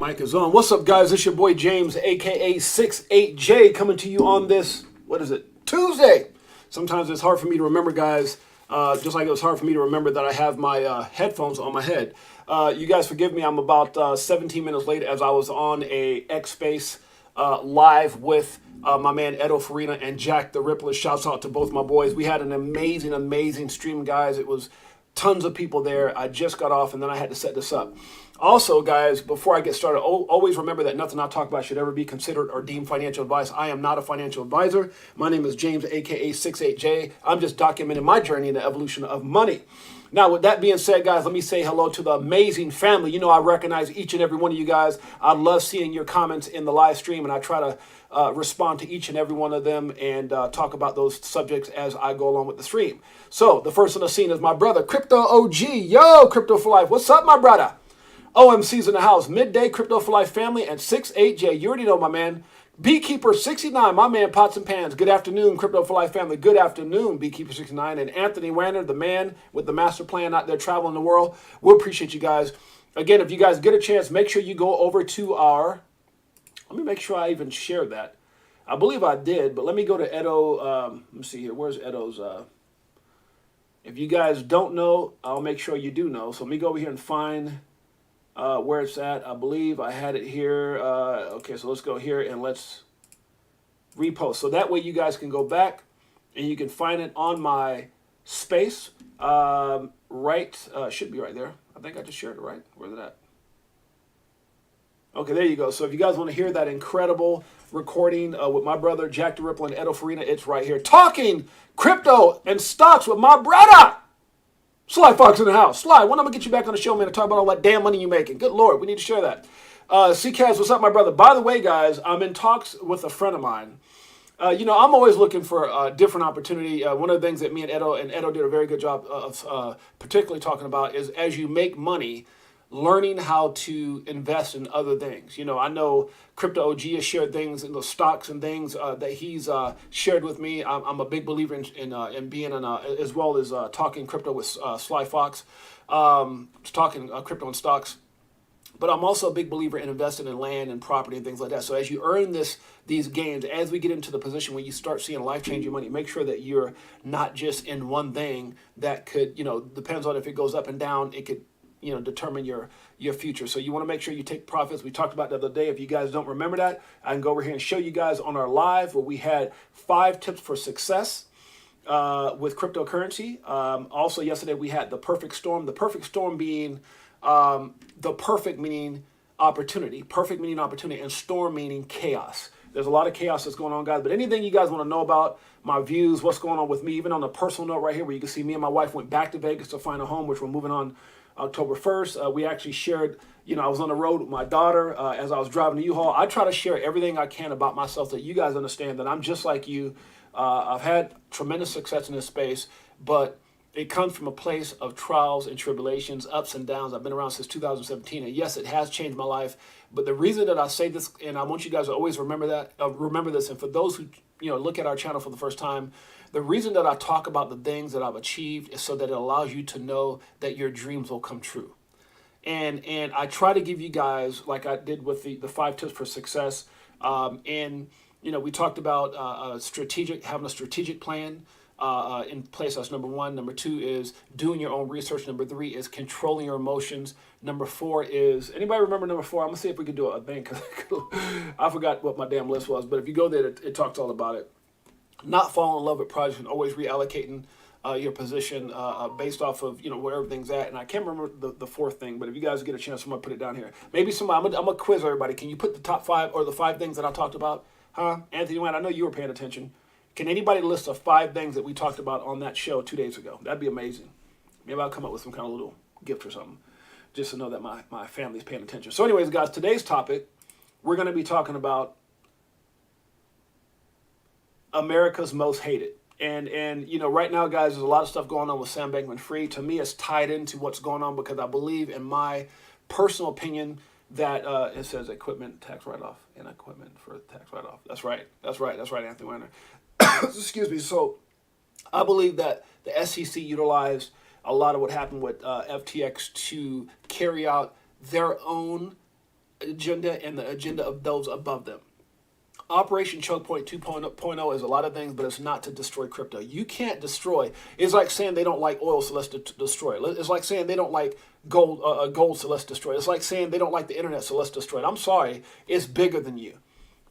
Mic is on. What's up, guys? It's your boy James, aka 6-8Jay, coming to you on this, what is it, Tuesday. Sometimes it's hard for me to remember, guys, just like it was hard for me to remember that I have my headphones on my head. You guys forgive me, I'm about 17 minutes late as I was on a X Space live with my man Edo Farina and Jack the Rippler. Shouts out to both my boys. We had an amazing stream, guys. It was tons of people there. I just got off and then I had to set this up. Also, guys, before I get started, always remember that nothing I talk about should ever be considered or deemed financial advice. I am not a financial advisor. My name is James, aka 6-8Jay. I'm just documenting my journey in the evolution of money. Now, with that being said, guys, let me say hello to the amazing family. You know, I recognize each and every one of you guys. I love seeing your comments in the live stream, and I try to respond to each and every one of them and talk about those subjects as I go along with the stream. So, the first on the scene is my brother, Crypto OG. Yo, Crypto for Life. What's up, my brother? OMC's in the house. Midday, Crypto for Life family, and 6-8Jay. You already know, my man. Beekeeper 69, my man, Pots and Pans. Good afternoon, Crypto for Life family. Good afternoon, Beekeeper 69. And Anthony Wanner, the man with the master plan out there traveling the world. We appreciate you guys. Again, if you guys get a chance, make sure you go over to our... Let me make sure I even share that. I believe I did, but let me go to Edo. Let me see here. Where's Edo's... If you guys don't know, I'll make sure you do know. So let me go over here and find... where it's at. I believe I had it here. Okay, so let's go here and let's repost. So that way you guys can go back and you can find it on my space. Should be right there. I think I just shared it, right? Where's it at? Okay, there you go. So if you guys want to hear that incredible recording with my brother, Jack the Ripple and Edo Farina, it's right here. Talking crypto and stocks with my brother. Sly Fox in the house. Sly, when I'm going to get you back on the show, man, to talk about all that damn money you're making. Good Lord, we need to share that. C-Kaz, what's up, my brother? By the way, guys, I'm in talks with a friend of mine. I'm always looking for a different opportunity. One of the things that me and Edo did a very good job of particularly talking about is as you make money, learning how to invest in other things. You know, I know Crypto OG has shared things in the stocks and things that he's shared with me. I'm a big believer in being as well as talking crypto with Sly Fox, talking crypto and stocks. But I'm also a big believer in investing in land and property and things like that. So as you earn these gains, as we get into the position where you start seeing life-changing money, make sure that you're not just in one thing that could, depends on if it goes up and down, it could determine your future. So you want to make sure you take profits. We talked about the other day. If you guys don't remember that, I can go over here and show you guys on our live where we had 5 tips for success with cryptocurrency. Also yesterday we had the perfect storm. The perfect storm being the perfect meaning opportunity. Perfect meaning opportunity and storm meaning chaos. There's a lot of chaos that's going on, guys. But anything you guys want to know about my views, what's going on with me, even on a personal note right here where you can see me and my wife went back to Vegas to find a home, which we're moving on October 1st. We actually shared, I was on the road with my daughter as I was driving the U-Haul. I try to share everything I can about myself that you guys understand that I'm just like you. I've had tremendous success in this space, but it comes from a place of trials and tribulations, ups and downs. I've been around since 2017, and yes, it has changed my life. But the reason that I say this, and I want you guys to always remember this, and for those who look at our channel for the first time, the reason that I talk about the things that I've achieved is so that it allows you to know that your dreams will come true. And I try to give you guys, like I did with the 5 tips for success. We talked about having a strategic plan in place. That's number 1. Number 2 is doing your own research. Number 3 is controlling your emotions. Number 4 is, anybody remember number 4? I'm gonna see if we can do it. I think I forgot what my damn list was, but if you go there, it talks all about it. Not falling in love with projects and always reallocating your position based off of where everything's at. And I can't remember the 4th thing, but if you guys get a chance, I'm gonna put it down here. Maybe I'm gonna quiz everybody. Can you put the top 5 or the 5 things that I talked about? Huh? Anthony Wayne, I know you were paying attention. Can anybody list the 5 things that we talked about on that show 2 days ago? That'd be amazing. Maybe I'll come up with some kind of little gift or something, just to know that my family's paying attention. So anyways, guys, today's topic, we're going to be talking about America's most hated. And right now, guys, there's a lot of stuff going on with Sam Bankman-Fried. To me, it's tied into what's going on because I believe, in my personal opinion, that it says equipment tax write-off and equipment for tax write-off. That's right, Anthony Werner. Excuse me. So I believe that the SEC utilized a lot of what happened with FTX to carry out their own agenda and the agenda of those above them. Operation Choke Point 2.0 is a lot of things, but it's not to destroy crypto. You can't destroy. It's like saying they don't like oil, so let's destroy it. It's like saying they don't like gold, so let's destroy it. It's like saying they don't like the internet, so let's destroy it. I'm sorry, it's bigger than you.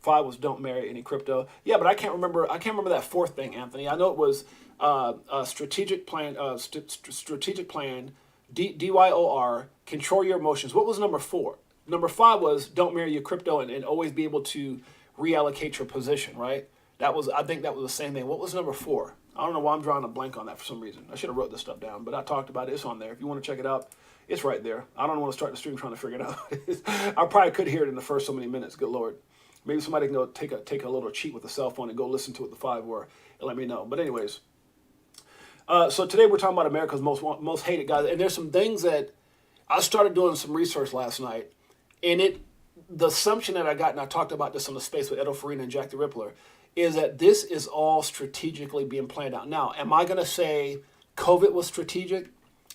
5 was don't marry any crypto. Yeah, but I can't remember that fourth thing, Anthony. I know it was a strategic plan. Strategic plan. DYOR. Control your emotions. What was number 4? Number 5 was don't marry your crypto and always be able to reallocate your position, right? I think that was the same thing. What was number 4? I don't know why I'm drawing a blank on that for some reason. I should have wrote this stuff down, but I talked about it. It's on there. If you want to check it out, it's right there. I don't want to start the stream trying to figure it out. I probably could hear it in the first so many minutes. Good Lord. Maybe somebody can go take a little cheat with a cell phone and go listen to it the 5 were and let me know. But anyways, so today we're talking about America's most hated guys, and there's some things that I started doing some research last night, and the assumption that I got, and I talked about this on the space with Edo Farina and Jack the Rippler, is that this is all strategically being planned out. Now, am I going to say COVID was strategic?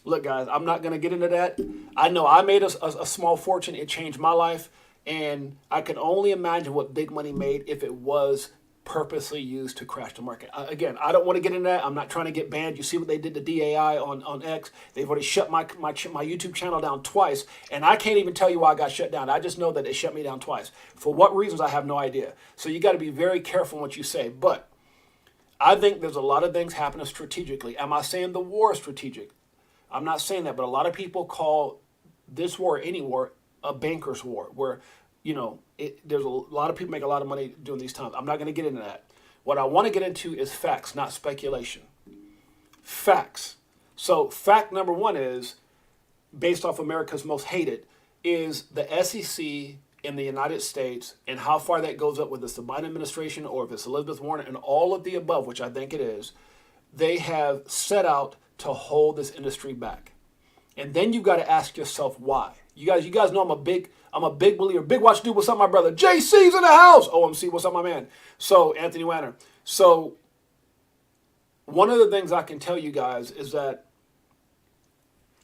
Look, guys, I'm not going to get into that. I know I made a small fortune. It changed my life. And I can only imagine what big money made if it was purposely used to crash the market. Again, I don't want to get into that. I'm not trying to get banned. You see what they did to DAI on X. They've already shut my YouTube channel down twice. And I can't even tell you why I got shut down. I just know that it shut me down twice. For what reasons, I have no idea. So you got to be very careful in what you say. But I think there's a lot of things happening strategically. Am I saying the war is strategic? I'm not saying that. But a lot of people call this war, any war, a banker's war, where there's a lot of people make a lot of money during these times. I'm not going to get into that. What I want to get into is facts, not speculation. Facts. So fact number 1 is, based off America's most hated, is the SEC in the United States and how far that goes up, whether it's the Biden administration or if it's Elizabeth Warren and all of the above, which I think it is, they have set out to hold this industry back. And then you got to ask yourself why. You guys know I'm a big believer. Big Watch Dude, what's up, my brother? JC's in the house. OMC, what's up, my man? So, Anthony Wanner. So, one of the things I can tell you guys is that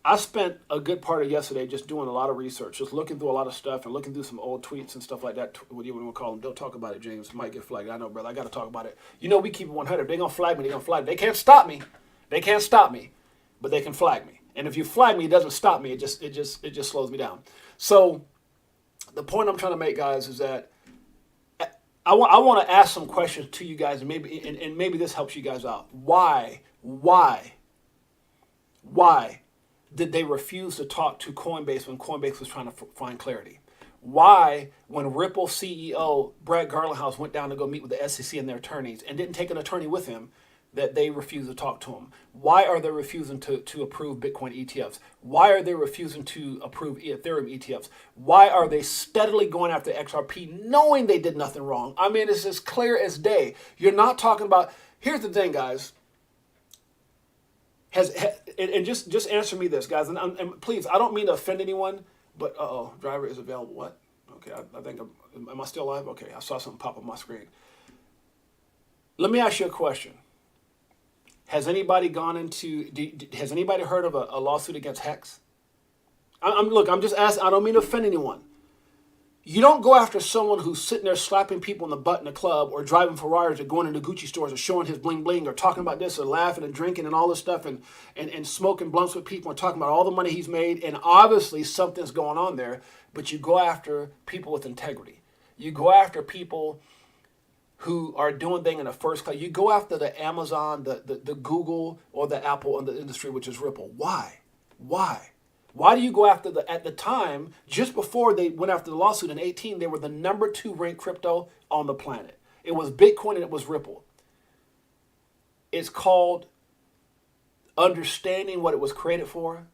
I spent a good part of yesterday just doing a lot of research, just looking through a lot of stuff and looking through some old tweets and stuff like that. What do you want to call them? Don't talk about it, James. Might get flagged. I know, brother. I got to talk about it. We keep it 100. If they're going to flag me, they're going to flag me. They can't stop me. But they can flag me. And if you flag me, it doesn't stop me. It just slows me down. So the point I'm trying to make, guys, is that I want to ask some questions to you guys, and maybe this helps you guys out. Why did they refuse to talk to Coinbase when Coinbase was trying to find clarity? Why, when Ripple CEO Brad Garlinghouse went down to go meet with the SEC and their attorneys and didn't take an attorney with him, that they refuse to talk to him? Why are they refusing to approve Bitcoin ETFs? Why are they refusing to approve Ethereum ETFs? Why are they steadily going after XRP knowing they did nothing wrong? I mean, it's as clear as day. You're not talking about... Here's the thing, guys. And just answer me this, guys. And please, I don't mean to offend anyone, but... driver is available. What? Okay, I think... Am I still live? Okay, I saw something pop up on my screen. Let me ask you a question. Has anybody has anybody heard of a lawsuit against Hex? I'm just asking. I don't mean to offend anyone. You don't go after someone who's sitting there slapping people in the butt in a club or driving Ferraris or going into Gucci stores or showing his bling bling or talking about this or laughing and drinking and all this stuff and smoking blunts with people and talking about all the money he's made. And obviously something's going on there, but you go after people with integrity. You go after people who are doing things in the first class. You go after the Amazon, the Google, or the Apple in the industry, which is Ripple. Why? Why do you go after at the time, just before they went after the lawsuit in 2018, they were the number 2 ranked crypto on the planet. It was Bitcoin and it was Ripple. It's called understanding what it was created for,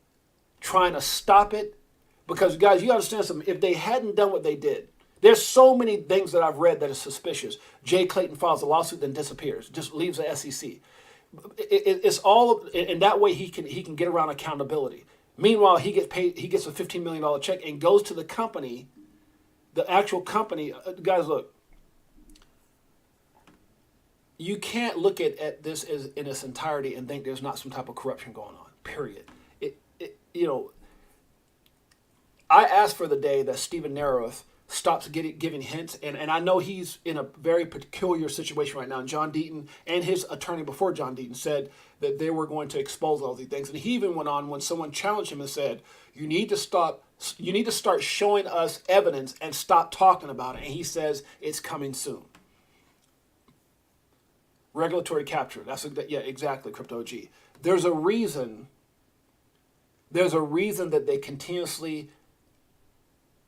trying to stop it. Because, guys, you understand something. If they hadn't done what they did, there's so many things that I've read that are suspicious. Jay Clayton files a lawsuit, then disappears, just leaves the SEC. It's all, and that way he can get around accountability. Meanwhile, he gets paid. He gets a $15 million check and goes to the company, the actual company. Guys, look. You can't look at this as in its entirety and think there's not some type of corruption going on. Period. I asked for the day that Stephen Narrows stops giving hints, and I know he's in a very peculiar situation right now. And John Deaton and his attorney before John Deaton said that they were going to expose all these things. And he even went on when someone challenged him and said, "You need to stop. You need to start showing us evidence and stop talking about it." And he says it's coming soon. Regulatory capture. Yeah, exactly. Crypto G. There's a reason. There's a reason that they continuously,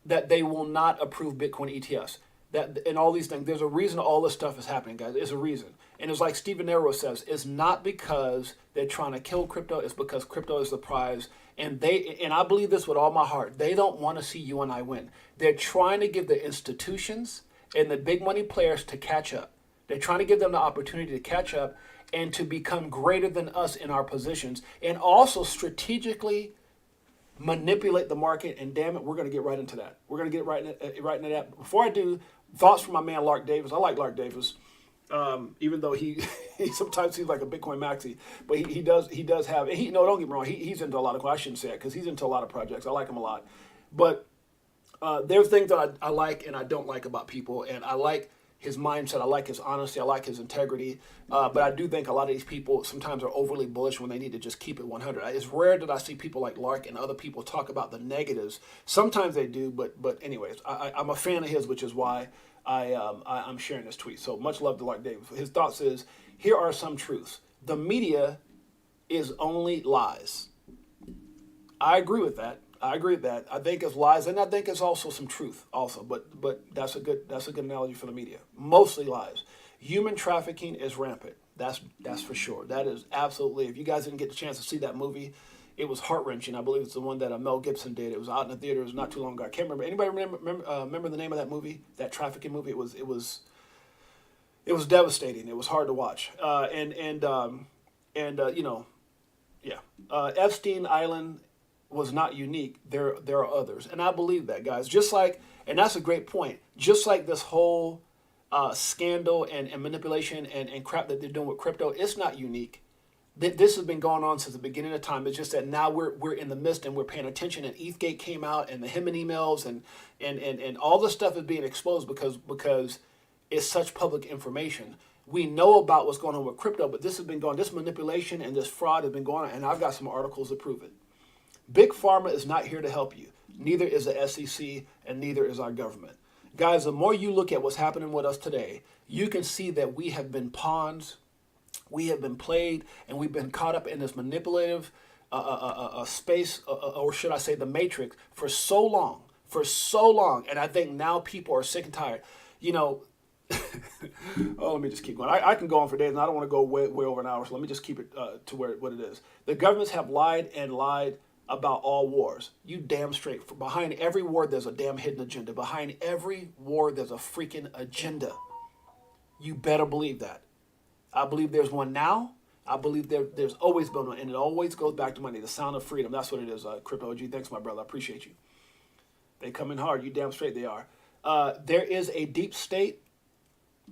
that they will not approve Bitcoin ETFs. That and all these things. There's a reason all this stuff is happening, guys. There's a reason. And it's like Stephen Narrows says, it's not because they're trying to kill crypto, it's because crypto is the prize. And I believe this with all my heart. They don't want to see you and I win. They're trying to give the institutions and the big money players to catch up. They're trying to give them the opportunity to catch up and to become greater than us in our positions, and also strategically manipulate the market. And damn it, we're going to get right into that. We're going to get right into that. Before I do, thoughts from my man Lark Davis. I like Lark Davis, even though he sometimes seems like a Bitcoin maxi, but he does have. No, don't get me wrong. He's into a lot of. I shouldn't say it because he's into a lot of projects. I like him a lot, but there's things that I like and I don't like about people, and I like his mindset. I like his honesty. I like his integrity. But I do think a lot of these people sometimes are overly bullish when they need to just keep it 100. It's rare that I see people like Lark and other people talk about the negatives. Sometimes they do, but anyways, I'm a fan of his, which is why I'm sharing this tweet. So much love to Lark Davis. His thoughts is, here are some truths. The media is only lies. I agree with that. I think it's lies, and I think it's also some truth also. But that's a good analogy for the media. Mostly lies. Human trafficking is rampant. That's for sure. That is absolutely. If you guys didn't get the chance to see that movie, it was heart-wrenching. I believe it's the one that Mel Gibson did. It was out in the theaters not too long ago. I can't remember. Anybody remember the name of that movie? That trafficking movie. It was devastating. It was hard to watch. Epstein Island was not unique. There are others, and I believe that, guys. Just like, and that's a great point. Just like this whole scandal and manipulation and crap that they're doing with crypto, it's not unique. This has been going on since the beginning of time. It's just that now we're in the midst and we're paying attention. And ETHgate came out, and the Hyman emails and all this stuff is being exposed because it's such public information. We know about what's going on with crypto, but this manipulation and this fraud has been going on, and I've got some articles to prove it. Big Pharma is not here to help you. Neither is the SEC, and neither is our government. Guys, the more you look at what's happening with us today, you can see that we have been pawns, we have been played, and we've been caught up in this manipulative space, or should I say the matrix, for so long. And I think now people are sick and tired. Let me just keep going. I can go on for days, and I don't want to go way over an hour, so let me just keep it to what it is. The governments have lied and lied about all wars. You damn straight. Behind every war, there's a damn hidden agenda. Behind every war, there's a freaking agenda. You better believe that. I believe there's one now. I believe there's always been one, and it always goes back to money. The sound of freedom. That's what it is. Crypto OG. Thanks, my brother. I appreciate you. They come in hard. You damn straight they are. There is a deep state.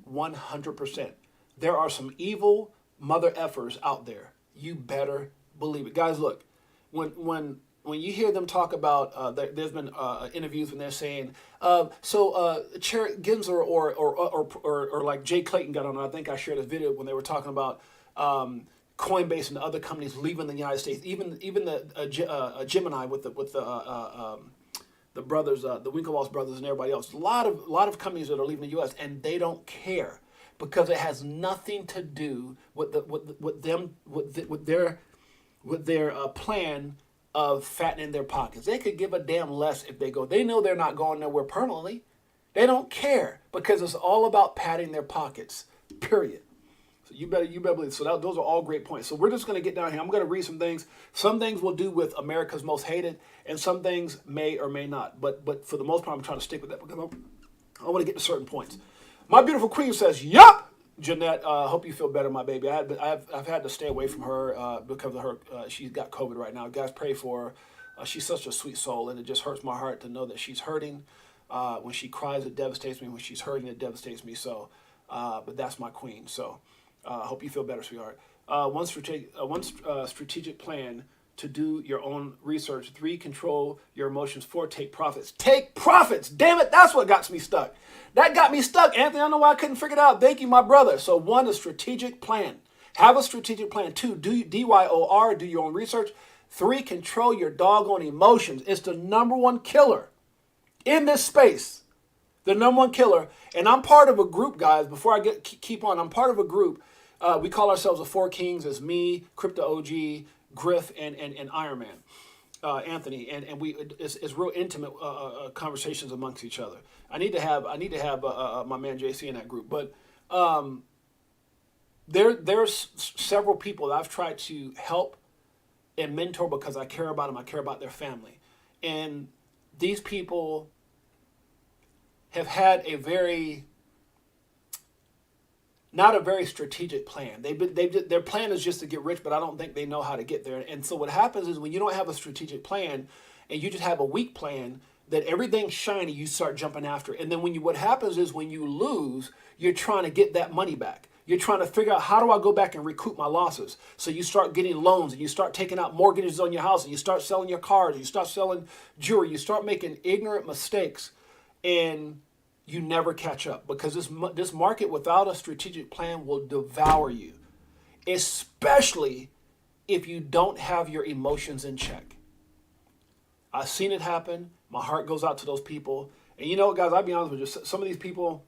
100%. There are some evil mother effers out there. You better believe it, guys. Look. When you hear them talk about, there's been interviews when they're saying, Chair Gensler or like Jay Clayton got on. I think I shared a video when they were talking about Coinbase and other companies leaving the United States. Even the Gemini with the brothers, the Winklevoss brothers, and everybody else. A lot of companies that are leaving the U.S. and they don't care because it has nothing to do with their plan of fattening their pockets. They could give a damn less if they go. They know they're not going nowhere permanently. They don't care because it's all about padding their pockets, period. So you better believe. So those are all great points. So we're just going to get down here. I'm going to read some things. Some things will do with America's Most Hated, and some things may or may not. But for the most part, I'm trying to stick with that because I want to get to certain points. My beautiful queen says, yup! Jeanette, hope you feel better, my baby. I've had to stay away from her because of her. She's got COVID right now. Guys, pray for her. She's such a sweet soul, and it just hurts my heart to know that she's hurting. When she cries, it devastates me. When she's hurting, it devastates me. So, but that's my queen. So, hope you feel better, sweetheart. One strategic plan to do your own research. 3, control your emotions. 4, take profits. Take profits. Damn it, that's what got me stuck. That got me stuck, Anthony. I don't know why I couldn't figure it out. Thank you, my brother. So 1, a strategic plan. Have a strategic plan. 2, DYOR, do your own research. 3, control your doggone emotions. It's the number 1 killer in this space. The number 1 killer. And I'm part of a group, guys. Before I keep on, I'm part of a group. We call ourselves the 4 Kings. It's me, Crypto OG, Griff, and Iron Man, Anthony. And it's real intimate conversations amongst each other. I need to have my man JC in that group. But there's several people that I've tried to help and mentor because I care about them. I care about their family. And these people have had not a very strategic plan. Their plan is just to get rich, but I don't think they know how to get there. And so what happens is when you don't have a strategic plan and you just have a weak plan, that everything's shiny, you start jumping after it. And then what happens is when you lose, you're trying to get that money back. You're trying to figure out, how do I go back and recoup my losses? So you start getting loans and you start taking out mortgages on your house and you start selling your cars, and you start selling jewelry, you start making ignorant mistakes, and you never catch up, because this market without a strategic plan will devour you, especially if you don't have your emotions in check. I've seen it happen. My heart goes out to those people. And you know what, guys, I'll be honest with you. Some of these people,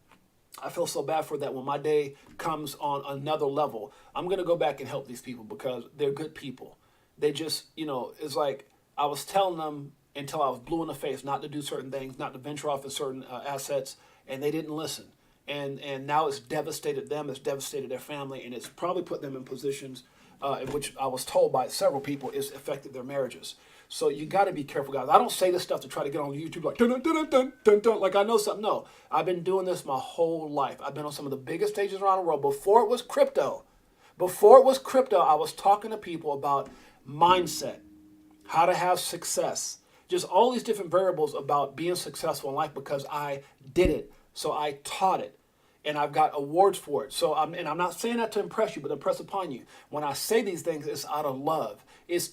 I feel so bad for that when my day comes on another level, I'm going to go back and help these people because they're good people. They just, it's like I was telling them until I was blue in the face not to do certain things, not to venture off in certain assets, and they didn't listen. And now it's devastated them, it's devastated their family, and it's probably put them in positions in which I was told by several people it's affected their marriages. So you got to be careful, guys. I don't say this stuff to try to get on YouTube like, dun, dun, dun, dun, dun, dun, like I know something. No, I've been doing this my whole life. I've been on some of the biggest stages around the world. Before it was crypto, I was talking to people about mindset, how to have success, just all these different variables about being successful in life because I did it. So I taught it. And I've got awards for it. So I'm not saying that to impress you, but impress upon you. When I say these things, it's out of love. It's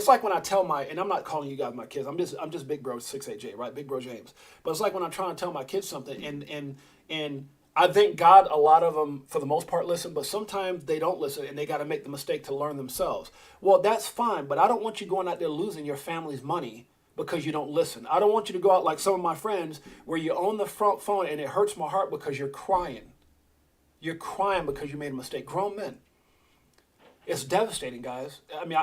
like when I tell and I'm not calling you guys my kids. I'm just big bro 6-8Jay, right? Big bro James. But it's like when I'm trying to tell my kids something, and I think God, a lot of them, for the most part, listen, but sometimes they don't listen, and they got to make the mistake to learn themselves. Well, that's fine, but I don't want you going out there losing your family's money because you don't listen. I don't want you to go out like some of my friends where you own the front phone and it hurts my heart because you're crying. You're crying because you made a mistake. Grown men. It's devastating, guys. I mean,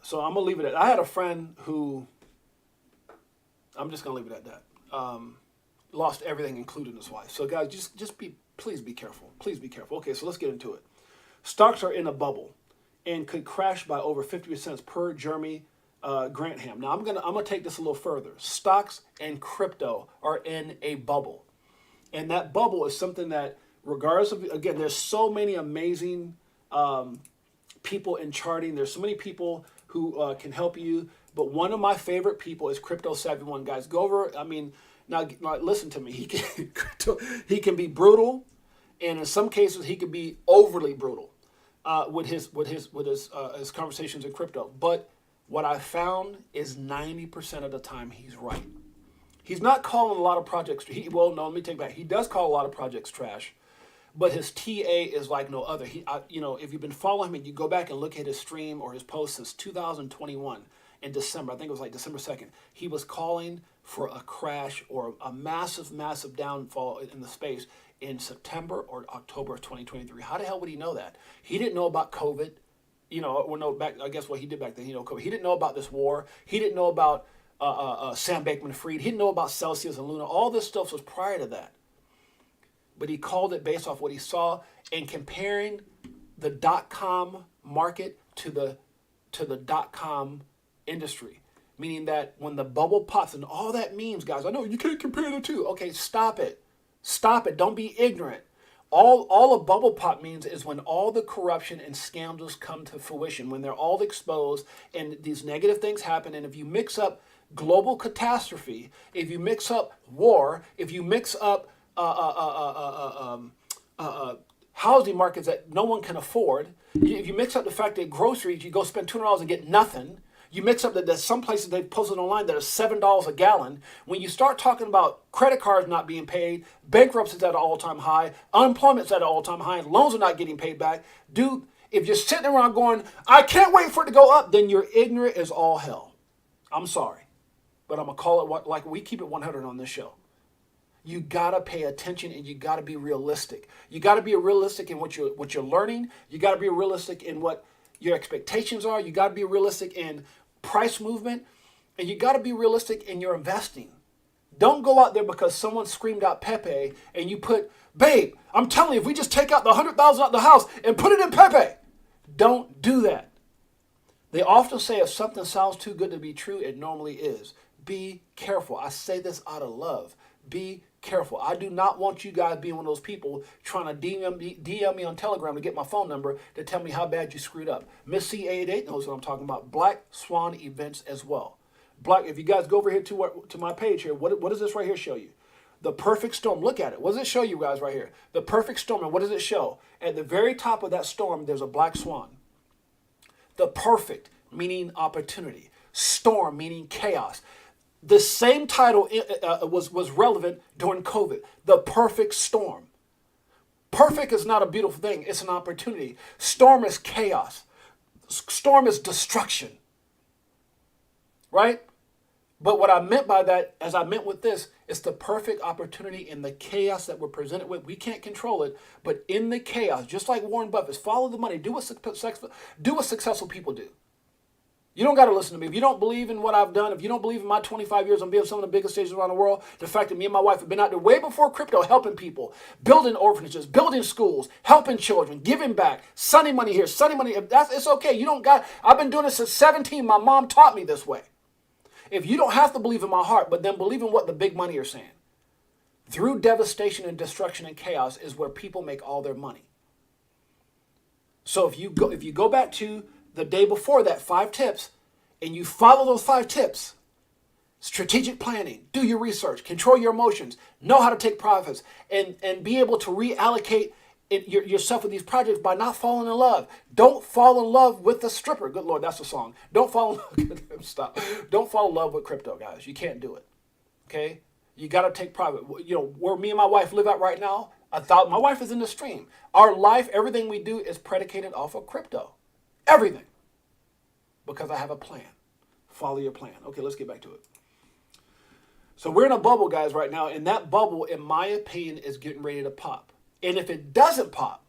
so I'm going to leave it at that. I had a friend who, I'm just going to leave it at that, lost everything, including his wife. So guys, please be careful. Please be careful. Okay, so let's get into it. Stocks are in a bubble and could crash by over 50% per Jeremy Grantham. Now I'm gonna take this a little further. Stocks and crypto are in a bubble, and that bubble is something that, regardless of, again, there's so many amazing people in charting. There's so many people who can help you. But one of my favorite people is Crypto Savvy One. Guys, go over. I mean, now listen to me. He can be brutal, and in some cases he can be overly brutal with his conversations in crypto. But what I found is 90% of the time he's right. He's not calling a lot of projects. Let me take back. He does call a lot of projects trash, but his TA is like no other. If you've been following him, you go back and look at his stream or his post since 2021 in December. I think it was like December 2nd. He was calling for a crash or a massive, massive downfall in the space in September or October of 2023. How the hell would he know that? He didn't know about COVID. I guess what he did back then, COVID. He didn't know about this war. He didn't know about Sam Bankman-Fried. He didn't know about Celsius and Luna. All this stuff was prior to that. But he called it based off what he saw and comparing the dot-com market to the dot-com industry. Meaning that when the bubble pops, and all that means, guys, I know you can't compare the two. Okay, stop it. Stop it. Don't be ignorant. All a bubble pop means is when all the corruption and scandals come to fruition, when they're all exposed and these negative things happen. And if you mix up global catastrophe, if you mix up war, if you mix up housing markets that no one can afford. If you mix up the fact that groceries, you go spend $200 and get nothing. You mix up that there's some places they've posted online that are $7 a gallon. When you start talking about credit cards not being paid, bankruptcy's at an all-time high, unemployment's at an all-time high, and loans are not getting paid back, dude, if you're sitting around going, I can't wait for it to go up, then you're ignorant as all hell. I'm sorry, but I'm going to call it what, like we keep it 100 on this show. You got to pay attention and you got to be realistic. You got to be realistic in what you're learning. You got to be realistic in what your expectations are. You got to be realistic in price movement, and you got to be realistic in your investing. Don't go out there because someone screamed out Pepe and you put, babe, I'm telling you, if we just take out the 100,000 out the house and put it in Pepe. Don't do that. They often say if something sounds too good to be true, it normally is. Be careful. I say this out of love. Be careful. I do not want you guys being one of those people trying to DM me on Telegram to get my phone number to tell me how bad you screwed up. Miss C8Jay knows what I'm talking about. Black Swan events as well. If you guys go over here to my page here, what does this right here show you? The perfect storm. Look at it. What does it show you guys right here? The perfect storm. And what does it show? At the very top of that storm, there's a black swan. The perfect, meaning opportunity. Storm, meaning chaos. The same title was relevant during COVID. The perfect storm. Perfect is not a beautiful thing. It's an opportunity. Storm is chaos. Storm is destruction. Right? But what I meant by that, as I meant with this, it's the perfect opportunity in the chaos that we're presented with. We can't control it, but in the chaos, just like Warren Buffett, follow the money. Do what successful people do. You don't got to listen to me. If you don't believe in what I've done, if you don't believe in my 25 years on being some of the biggest stages around the world, the fact that me and my wife have been out there way before crypto, helping people, building orphanages, building schools, helping children, giving back, sunny money here, sunny money. It's okay. I've been doing this since 17. My mom taught me this way. If you don't have to believe in my heart, but then believe in what the big money are saying. Through devastation and destruction and chaos is where people make all their money. So if you go back to the day before that, 5 tips, and you follow those 5 tips, strategic planning, do your research, control your emotions, know how to take profits, and be able to reallocate yourself with these projects by not falling in love. Don't fall in love with the stripper. Good Lord, that's a song. Don't fall in love. Stop. Don't fall in love with crypto, guys. You can't do it. Okay? You got to take profit. Where me and my wife live at right now, my wife is in the stream. Our life, everything we do is predicated off of crypto. Everything. Because I have a plan. Follow your plan. Okay, let's get back to it. So we're in a bubble, guys, right now, and that bubble, in my opinion, is getting ready to pop. And if it doesn't pop,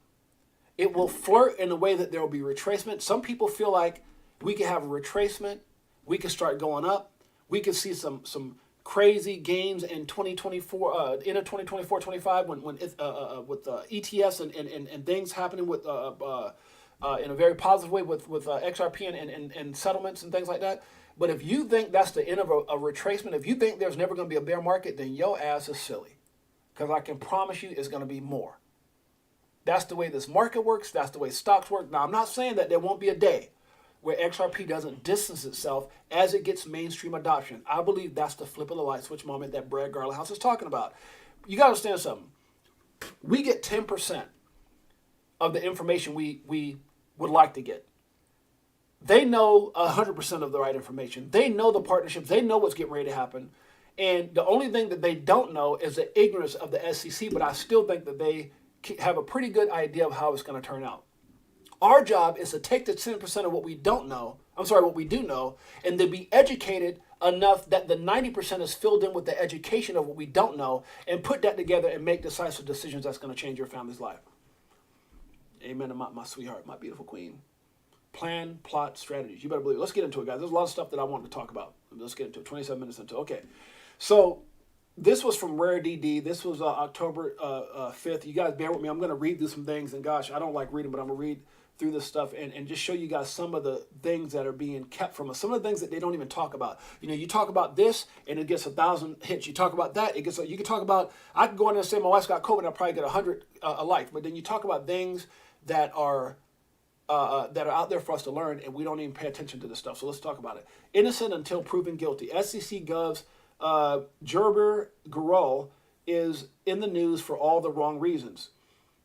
it will flirt in a way that there will be retracement. Some people feel like we can have a retracement. We can start going up. We can see some crazy gains in 2024, in 2024, 25, when with ETFs and things happening with in a very positive way with XRP and settlements and things like that. But if you think that's the end of a retracement, if you think there's never going to be a bear market, then your ass is silly. Because I can promise you it's going to be more. That's the way this market works. That's the way stocks work. Now, I'm not saying that there won't be a day where XRP doesn't distance itself as it gets mainstream adoption. I believe that's the flip of the light switch moment that Brad Garlinghouse is talking about. You got to understand something. We get 10% of the information we would like to get. They know 100% of the right information. They know the partnerships. They know what's getting ready to happen. And the only thing that they don't know is the ignorance of the SEC, but I still think that they have a pretty good idea of how it's going to turn out. Our job is to take the 10% of what we don't know, what we do know, and to be educated enough that the 90% is filled in with the education of what we don't know, and put that together and make decisive decisions that's going to change your family's life. Amen to my sweetheart, my beautiful queen. Plan, plot, strategies. You better believe it. Let's get into it, guys. There's a lot of stuff that I want to talk about. Let's get into it. 27 minutes into it. Okay. So this was from Rare DD. This was October 5th. You guys bear with me. I'm going to read through some things. And gosh, I don't like reading, but I'm going to read through this stuff and just show you guys some of the things that are being kept from us. Some of the things that they don't even talk about. You talk about this and it gets 1,000 hits. You talk about that, you can talk about, I can go in there and say my wife's got COVID and I'll probably get 100 a like. But then you talk about things that are out there for us to learn, and we don't even pay attention to this stuff. So let's talk about it. Innocent until proven guilty. SEC Gov's Gerber Garol is in the news for all the wrong reasons.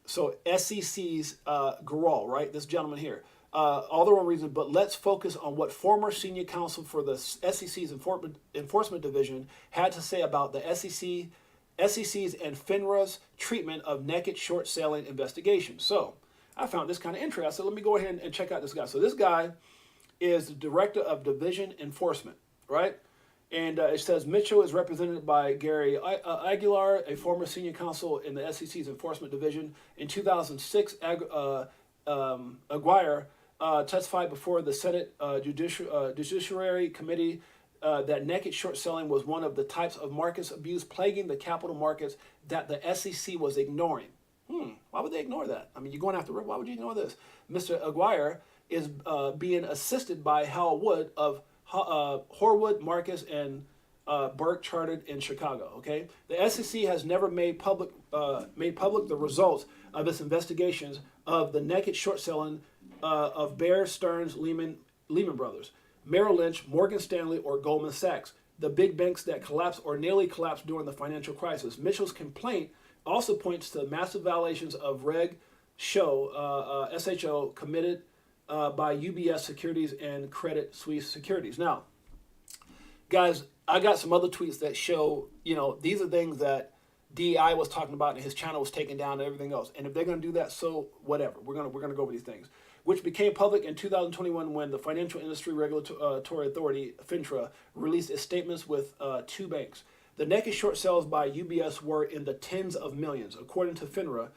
So SEC's Garral, right? This gentleman here. All the wrong reasons, but let's focus on what former senior counsel for the SEC's Enforcement Division had to say about the SEC's and FINRA's treatment of naked short selling investigations. So I found this kind of interesting. I said, let me go ahead and check out this guy. So this guy is the director of division enforcement, right? And it says Mitchell is represented by Gary Aguilar, a former senior counsel in the SEC's Enforcement Division. In 2006, Aguilar testified before the Senate Judiciary Committee that naked short selling was one of the types of markets abuse plaguing the capital markets that the SEC was ignoring. Why would they ignore that? I mean, you're going after Rip. Why would you ignore this? Mr. Aguilar is being assisted by Hal Wood of Horwood, Marcus, and Burke chartered in Chicago. Okay, the SEC has never made public the results of its investigations of the naked short selling of Bear Stearns, Lehman Brothers, Merrill Lynch, Morgan Stanley, or Goldman Sachs, the big banks that collapsed or nearly collapsed during the financial crisis. Mitchell's complaint also points to massive violations of Reg SHO committed by UBS Securities and Credit Suisse Securities. Now, guys, I got some other tweets that show, these are things that DEI was talking about and his channel was taken down and everything else. And if they're going to do that, so whatever. We're going to go over these things, which became public in 2021 when the Financial Industry Regulatory Authority, FINRA, released its statements with two banks. The naked short sales by UBS were in the tens of millions, according to FINRA,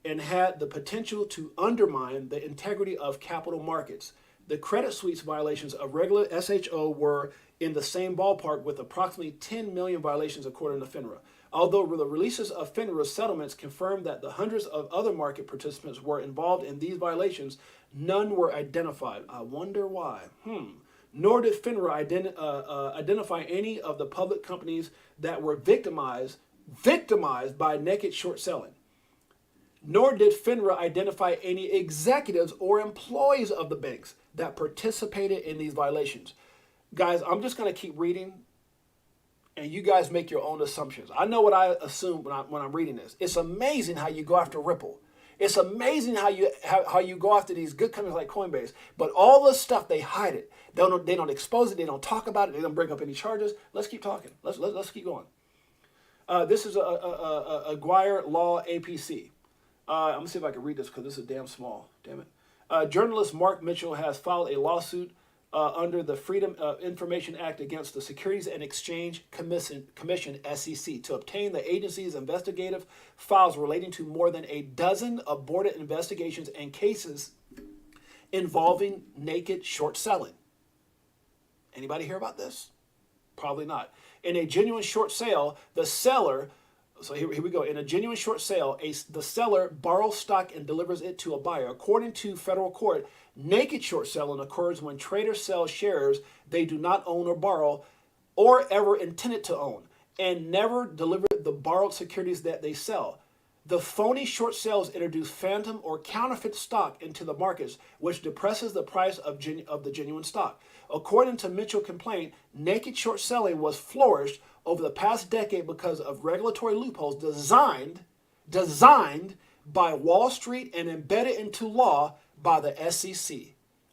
and had the potential to undermine the integrity of capital markets. The Credit Suisse violations of regular SHO were in the same ballpark with approximately 10 million violations according to FINRA. Although the releases of FINRA's settlements confirmed that the hundreds of other market participants were involved in these violations, none were identified. I wonder why. Nor did FINRA identify any of the public companies that were victimized by naked short selling. Nor did FINRA identify any executives or employees of the banks that participated in these violations. Guys, I'm just going to keep reading, and you guys make your own assumptions. I know what I assume when I'm reading this. It's amazing how you go after Ripple. It's amazing how you go after these good companies like Coinbase, but all this stuff, they hide it. They don't expose it. They don't talk about it. They don't bring up any charges. Let's keep talking. Let's keep going. This is a Aguilar Law APC. I'm going to see if I can read this because this is damn small. Damn it. Journalist Mark Mitchell has filed a lawsuit under the Freedom of Information Act against the Securities and Exchange Commission, SEC, to obtain the agency's investigative files relating to more than a dozen aborted investigations and cases involving naked short selling. Anybody hear about this? Probably not. In a genuine short sale, the seller... So here we go. In a genuine short sale, the seller borrows stock and delivers it to a buyer. According to federal court, naked short selling occurs when traders sell shares they do not own or borrow or ever intended to own and never deliver the borrowed securities that they sell. The phony short sales introduce phantom or counterfeit stock into the markets, which depresses the price of the genuine stock. According to Mitchell complaint, naked short selling was flourished over the past decade because of regulatory loopholes designed by Wall Street and embedded into law by the SEC.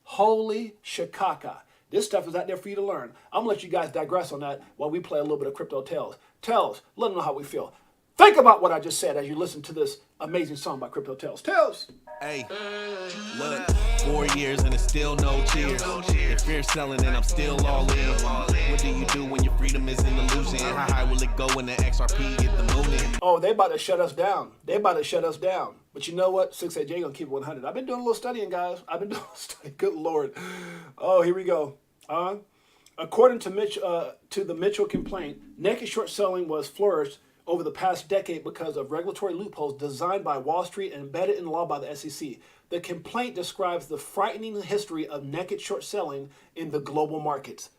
Holy shikaka. This stuff is out there for you to learn. I'm going to let you guys digress on that while we play a little bit of Crypto Tales. Tales, let them know how we feel. Think about what I just said as you listen to this amazing song by Crypto Tales. Tales! Hey, look, 4 years and it's still no tears. If fear selling and I'm still all in. What do you do when your freedom is in illusion? How high will it go when the XRP get the moon in? Oh, they about to shut us down. But you know what? 68Jay gonna keep it 100. I've been doing a little studying, guys. Good Lord. Oh, here we go. According to the Mitchell complaint, naked short selling was flourished over the past decade because of regulatory loopholes designed by Wall Street and embedded in law by the SEC. The complaint describes the frightening history of naked short selling in the global markets.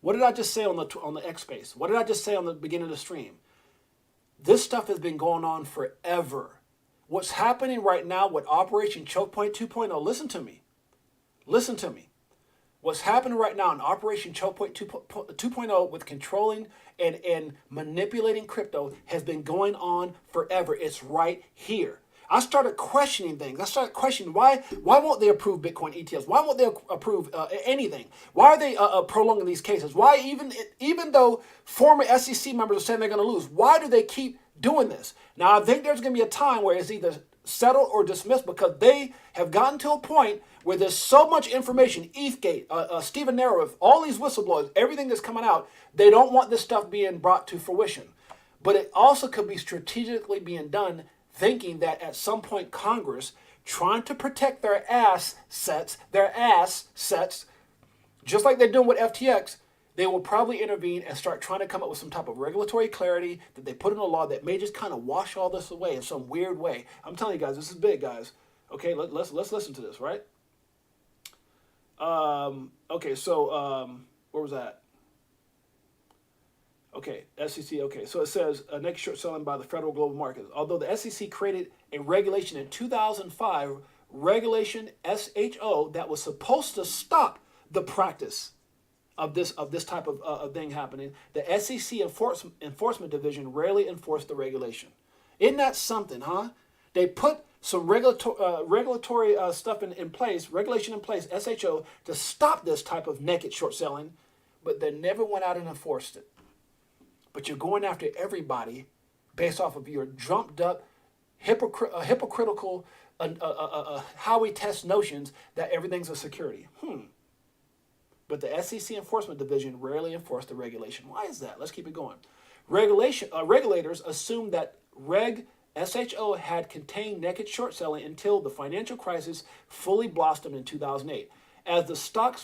What did I just say on the X space? What did I just say on the beginning of the stream? This stuff has been going on forever. What's happening right now with Operation Choke Point 2.0, listen to me. What's happening right now in Operation Choke Point 2.0 with controlling and manipulating crypto has been going on forever. It's right here. I started questioning things. I started questioning why won't they approve Bitcoin ETFs? Why won't they approve anything? Why are they prolonging these cases? Why even though former SEC members are saying they're going to lose, why do they keep doing this? Now, I think there's going to be a time where it's either settled or dismissed because they have gotten to a point where there's so much information, ETHgate, Stephen Narrow, all these whistleblowers, everything that's coming out, they don't want this stuff being brought to fruition. But it also could be strategically being done, thinking that at some point Congress, trying to protect their assets, just like they're doing with FTX, they will probably intervene and start trying to come up with some type of regulatory clarity that they put in a law that may just kind of wash all this away in some weird way. I'm telling you guys, this is big, guys. Okay, let's listen to this, right? Okay, so where was that? Okay, SEC, okay. So it says naked short selling by the Federal Global Markets. Although the SEC created a regulation in 2005, Regulation SHO, that was supposed to stop the practice of this type of thing happening, the SEC Enforcement Division rarely enforced the regulation. Isn't that something, huh? They put some regulatory stuff in place, regulation in place, SHO, to stop this type of naked short selling, but they never went out and enforced it. But you're going after everybody based off of your drumped up, hypocritical, how we test notions that everything's a security. But the SEC Enforcement Division rarely enforced the regulation. Why is that? Let's keep it going. Regulators assumed that Reg SHO had contained naked short selling until the financial crisis fully blossomed in 2008. As the stock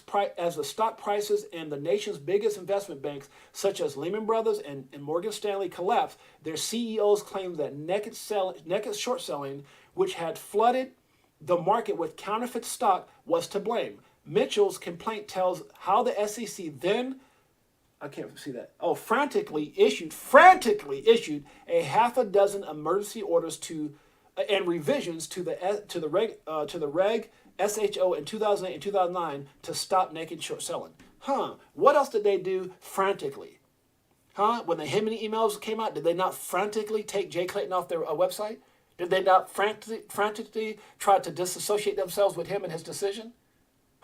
prices and the nation's biggest investment banks, such as Lehman Brothers and Morgan Stanley, collapsed, their CEOs claimed that naked short selling, which had flooded the market with counterfeit stock, was to blame. Mitchell's complaint tells how the SEC then, I can't see that, frantically issued a half a dozen emergency orders and revisions to the Reg SHO in 2008 and 2009 to stop naked short selling. What else did they do frantically? When the Hemingway emails came out, did they not frantically take Jay Clayton off their website? Did they not frantically try to disassociate themselves with him and his decision?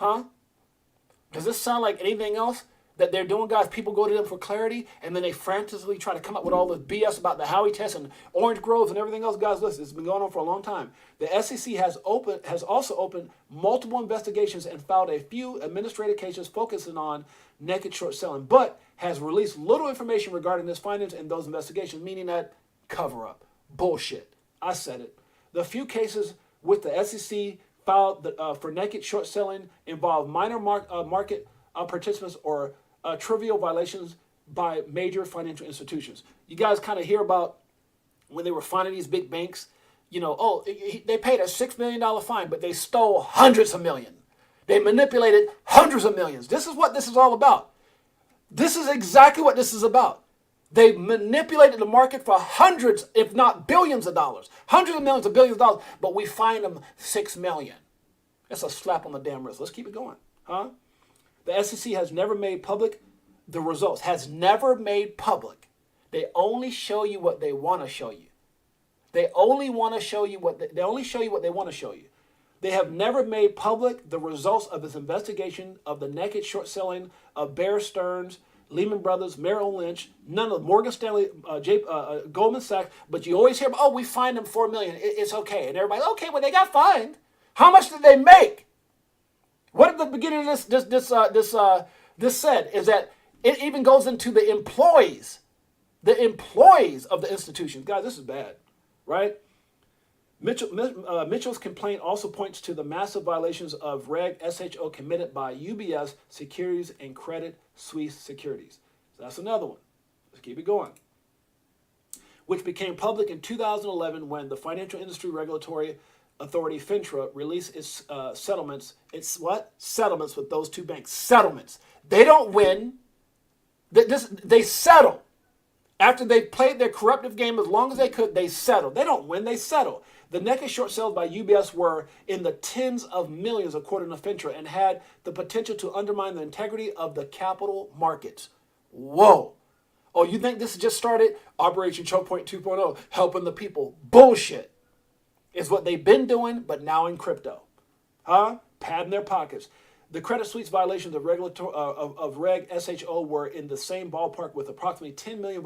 Does this sound like anything else that they're doing, guys? People go to them for clarity, and then they frantically try to come up with all this BS about the Howey test and orange groves and everything else. Guys, listen, it's been going on for a long time. The SEC has also opened multiple investigations and filed a few administrative cases focusing on naked short selling, but has released little information regarding this findings and those investigations, meaning that cover-up. Bullshit. I said it. The few cases with the SEC filed for naked short selling involve minor market participants or trivial violations by major financial institutions. You guys kind of hear about when they were fining these big banks, they paid a $6 million fine, but they stole hundreds of millions. They manipulated hundreds of millions. This is what this is all about. This is exactly what this is about. They manipulated the market for hundreds, if not billions of dollars. Hundreds of millions of billions of dollars, but we fined them $6 million. That's a slap on the damn wrist. Let's keep it going. The SEC has never made public the results. Has never made public. They only show you what they want to show you. They only show you what they want to show you. They have never made public the results of its investigation of the naked short selling of Bear Stearns, Lehman Brothers, Merrill Lynch, none of Morgan Stanley, Goldman Sachs. But you always hear, we fined them $4 million. It's okay, and everybody, okay, well they got fined. How much did they make? What at the beginning of this said is that it even goes into the employees of the institutions. Guys, this is bad, right? Mitchell's complaint also points to the massive violations of Reg SHO committed by UBS Securities and Credit Suisse Securities. So that's another one. Let's keep it going. Which became public in 2011 when the Financial Industry Regulatory Authority, FINTRA, released its settlements. It's what? Settlements with those two banks. Settlements. They don't win. They settle. After they played their corruptive game as long as they could, they settle. They don't win, they settle. The naked short sales by UBS were in the tens of millions, according to FINTRA, and had the potential to undermine the integrity of the capital markets. Whoa. Oh, you think this just started? Operation Choke Point 2.0, helping the people. Bullshit. It's what they've been doing, but now in crypto. Huh? Padding their pockets. The Credit Suisse violations of Reg SHO were in the same ballpark with approximately 10 million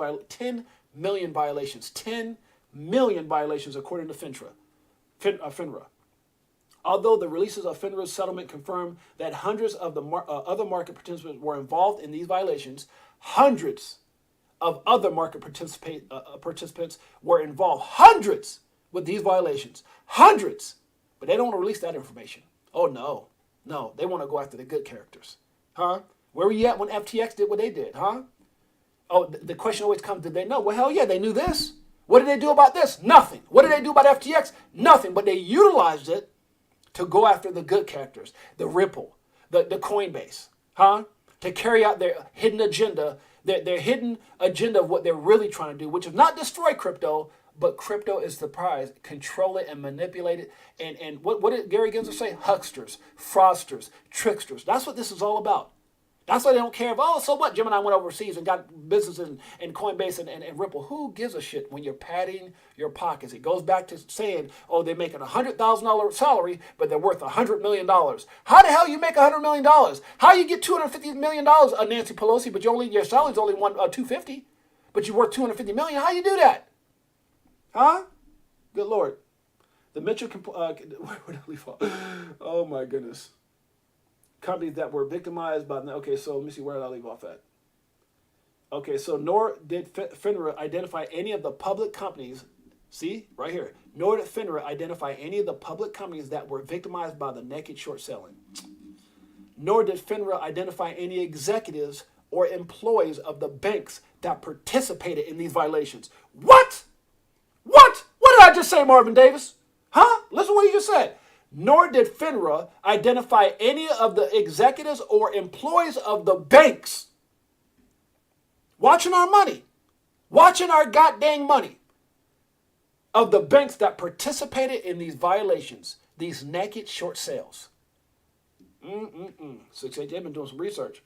violations. 10 million violations according to FINRA. Although the releases of FINRA's settlement confirmed that hundreds of the other market participants were involved in these violations, hundreds of other market participants were involved. Hundreds with these violations. Hundreds. But they don't want to release that information. Oh, no. No, they want to go after the good characters. Huh? Where were you at when FTX did what they did, huh? Oh, the question always comes, did they know? Well, hell yeah, they knew this. What did they do about this? Nothing. What did they do about FTX? Nothing. But they utilized it to go after the good characters, the Ripple, the Coinbase, huh? To carry out their hidden agenda, their hidden agenda of what they're really trying to do, which is not destroy crypto, but crypto is the prize. Control it and manipulate it. And what did Gary Gensler say? Hucksters, fraudsters, tricksters. That's what this is all about. That's why they don't care if, oh, so what? Jim and I went overseas and got businesses in Coinbase and Ripple. Who gives a shit when you're padding your pockets? It goes back to saying, oh, they're making $100,000 salary, but they're worth $100 million. How the hell you make $100 million? How you get $250 million, Nancy Pelosi, but your salary's only $250, but you're worth $250 million? How you do that? Huh? Good Lord. The Mitchell, where did I leave off? Oh my goodness. Companies that were victimized by, okay, so let me see, where did I leave off at? Okay, so nor did FINRA identify any of the public companies, see, right here, nor did FINRA identify any of the public companies that were victimized by the naked short selling. Nor did FINRA identify any executives or employees of the banks that participated in these violations. What? What? What did I just say, Marvin Davis? Huh? Listen to what you just said. Nor did FINRA identify any of the executives or employees of the banks watching our money, watching our goddamn money, of the banks that participated in these violations, these naked short sales. 68Jay been doing some research.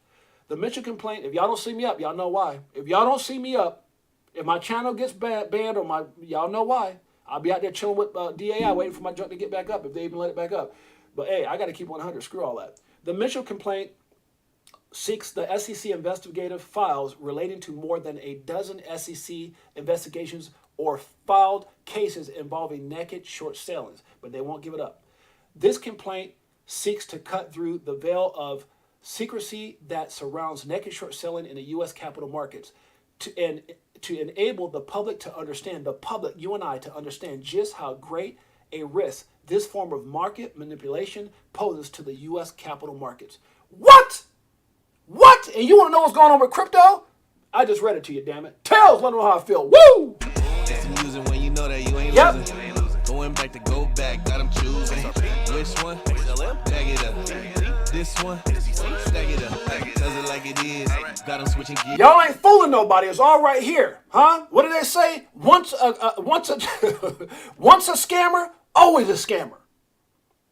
The Mitchell complaint, if y'all don't see me up, y'all know why. If y'all don't see me up, if my channel gets banned or y'all know why. I'll be out there chilling with DAI waiting for my junk to get back up if they even let it back up. But hey, I got to keep 100. Screw all that. The Mitchell complaint seeks the SEC investigative files relating to more than a dozen SEC investigations or filed cases involving naked short sellings, but they won't give it up. This complaint seeks to cut through the veil of secrecy that surrounds naked short selling in the U.S. capital markets to enable the public to understand, the public, you and I, to understand just how great a risk this form of market manipulation poses to the U.S. capital markets. What? What? And you want to know what's going on with crypto? I just read it to you, damn it. Tails, let them know how I feel. Woo! It's amusing when you know that you ain't Yep. losing. Going back to go back, got them choosing. Which one? Bag it up. This one? Stack it up. Does it like it is. Got them switching gears. Y'all ain't fooling nobody. It's all right here. Huh? What did they say? Once a scammer, always a scammer.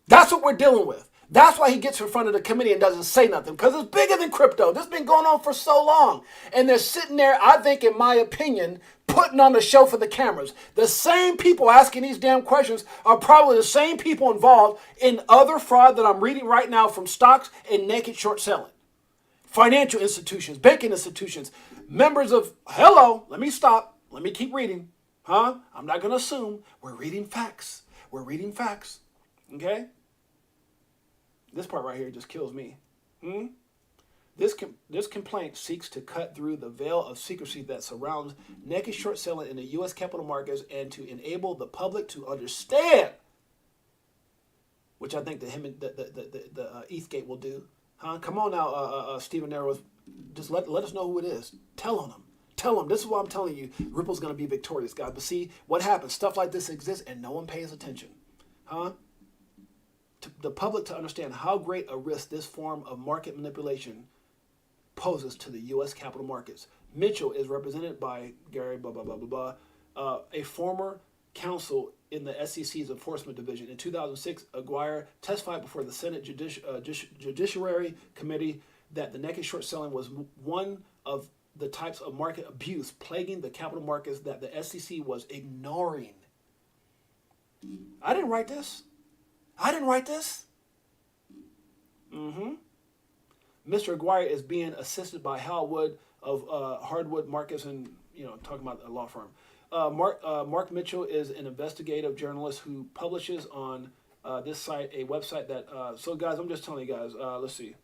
That's what we're dealing with. That's why he gets in front of the committee and doesn't say nothing, because it's bigger than crypto. This has been going on for so long. And they're sitting there, I think, in my opinion, putting on the show for the cameras. The same people asking these damn questions are probably the same people involved in other fraud that I'm reading right now from stocks and naked short selling. Financial institutions, banking institutions, members of, hello, let me stop. Let me keep reading. Huh? I'm not going to assume. We're reading facts. We're reading facts. Okay? This part right here just kills me. This complaint seeks to cut through the veil of secrecy that surrounds naked short selling in the U.S. capital markets and to enable the public to understand, which I think the Eastgate will do. Huh? Come on now, Stephen Narrows. Just let us know who it is. Tell on them. Tell them. This is what I'm telling you. Ripple's going to be victorious, guys. But see, what happens? Stuff like this exists and no one pays attention. Huh? The public to understand how great a risk this form of market manipulation poses to the U.S. capital markets. Mitchell is represented by Gary, a former counsel in the SEC's Enforcement Division. In 2006, Aguirre testified before the Senate Judiciary Committee that the naked short selling was one of the types of market abuse plaguing the capital markets that the SEC was ignoring. I didn't write this. I didn't write this. Mr. Aguirre is being assisted by Hal Wood of Hardwood Marcus, and talking about a law firm. Mark Mitchell is an investigative journalist who publishes on this site, a website that. So guys, I'm just telling you guys. Let's see.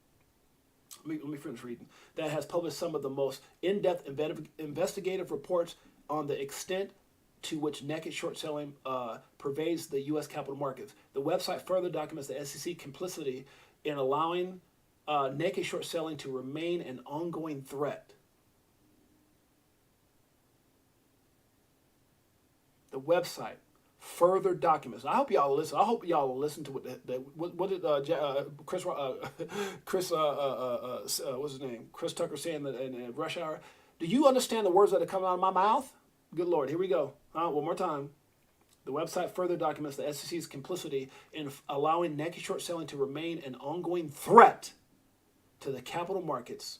Let me finish reading. That has published some of the most in-depth investigative reports on the extent to which naked short selling pervades the U.S. capital markets. The website further documents the SEC complicity in allowing naked short selling to remain an ongoing threat. The website further documents. I hope y'all listen. I hope y'all will listen to what did Chris what's his name? Chris Tucker saying that in Rush Hour. Do you understand the words that are coming out of my mouth? Good Lord, here we go. One more time. The website further documents the SEC's complicity in allowing naked short selling to remain an ongoing threat to the capital markets,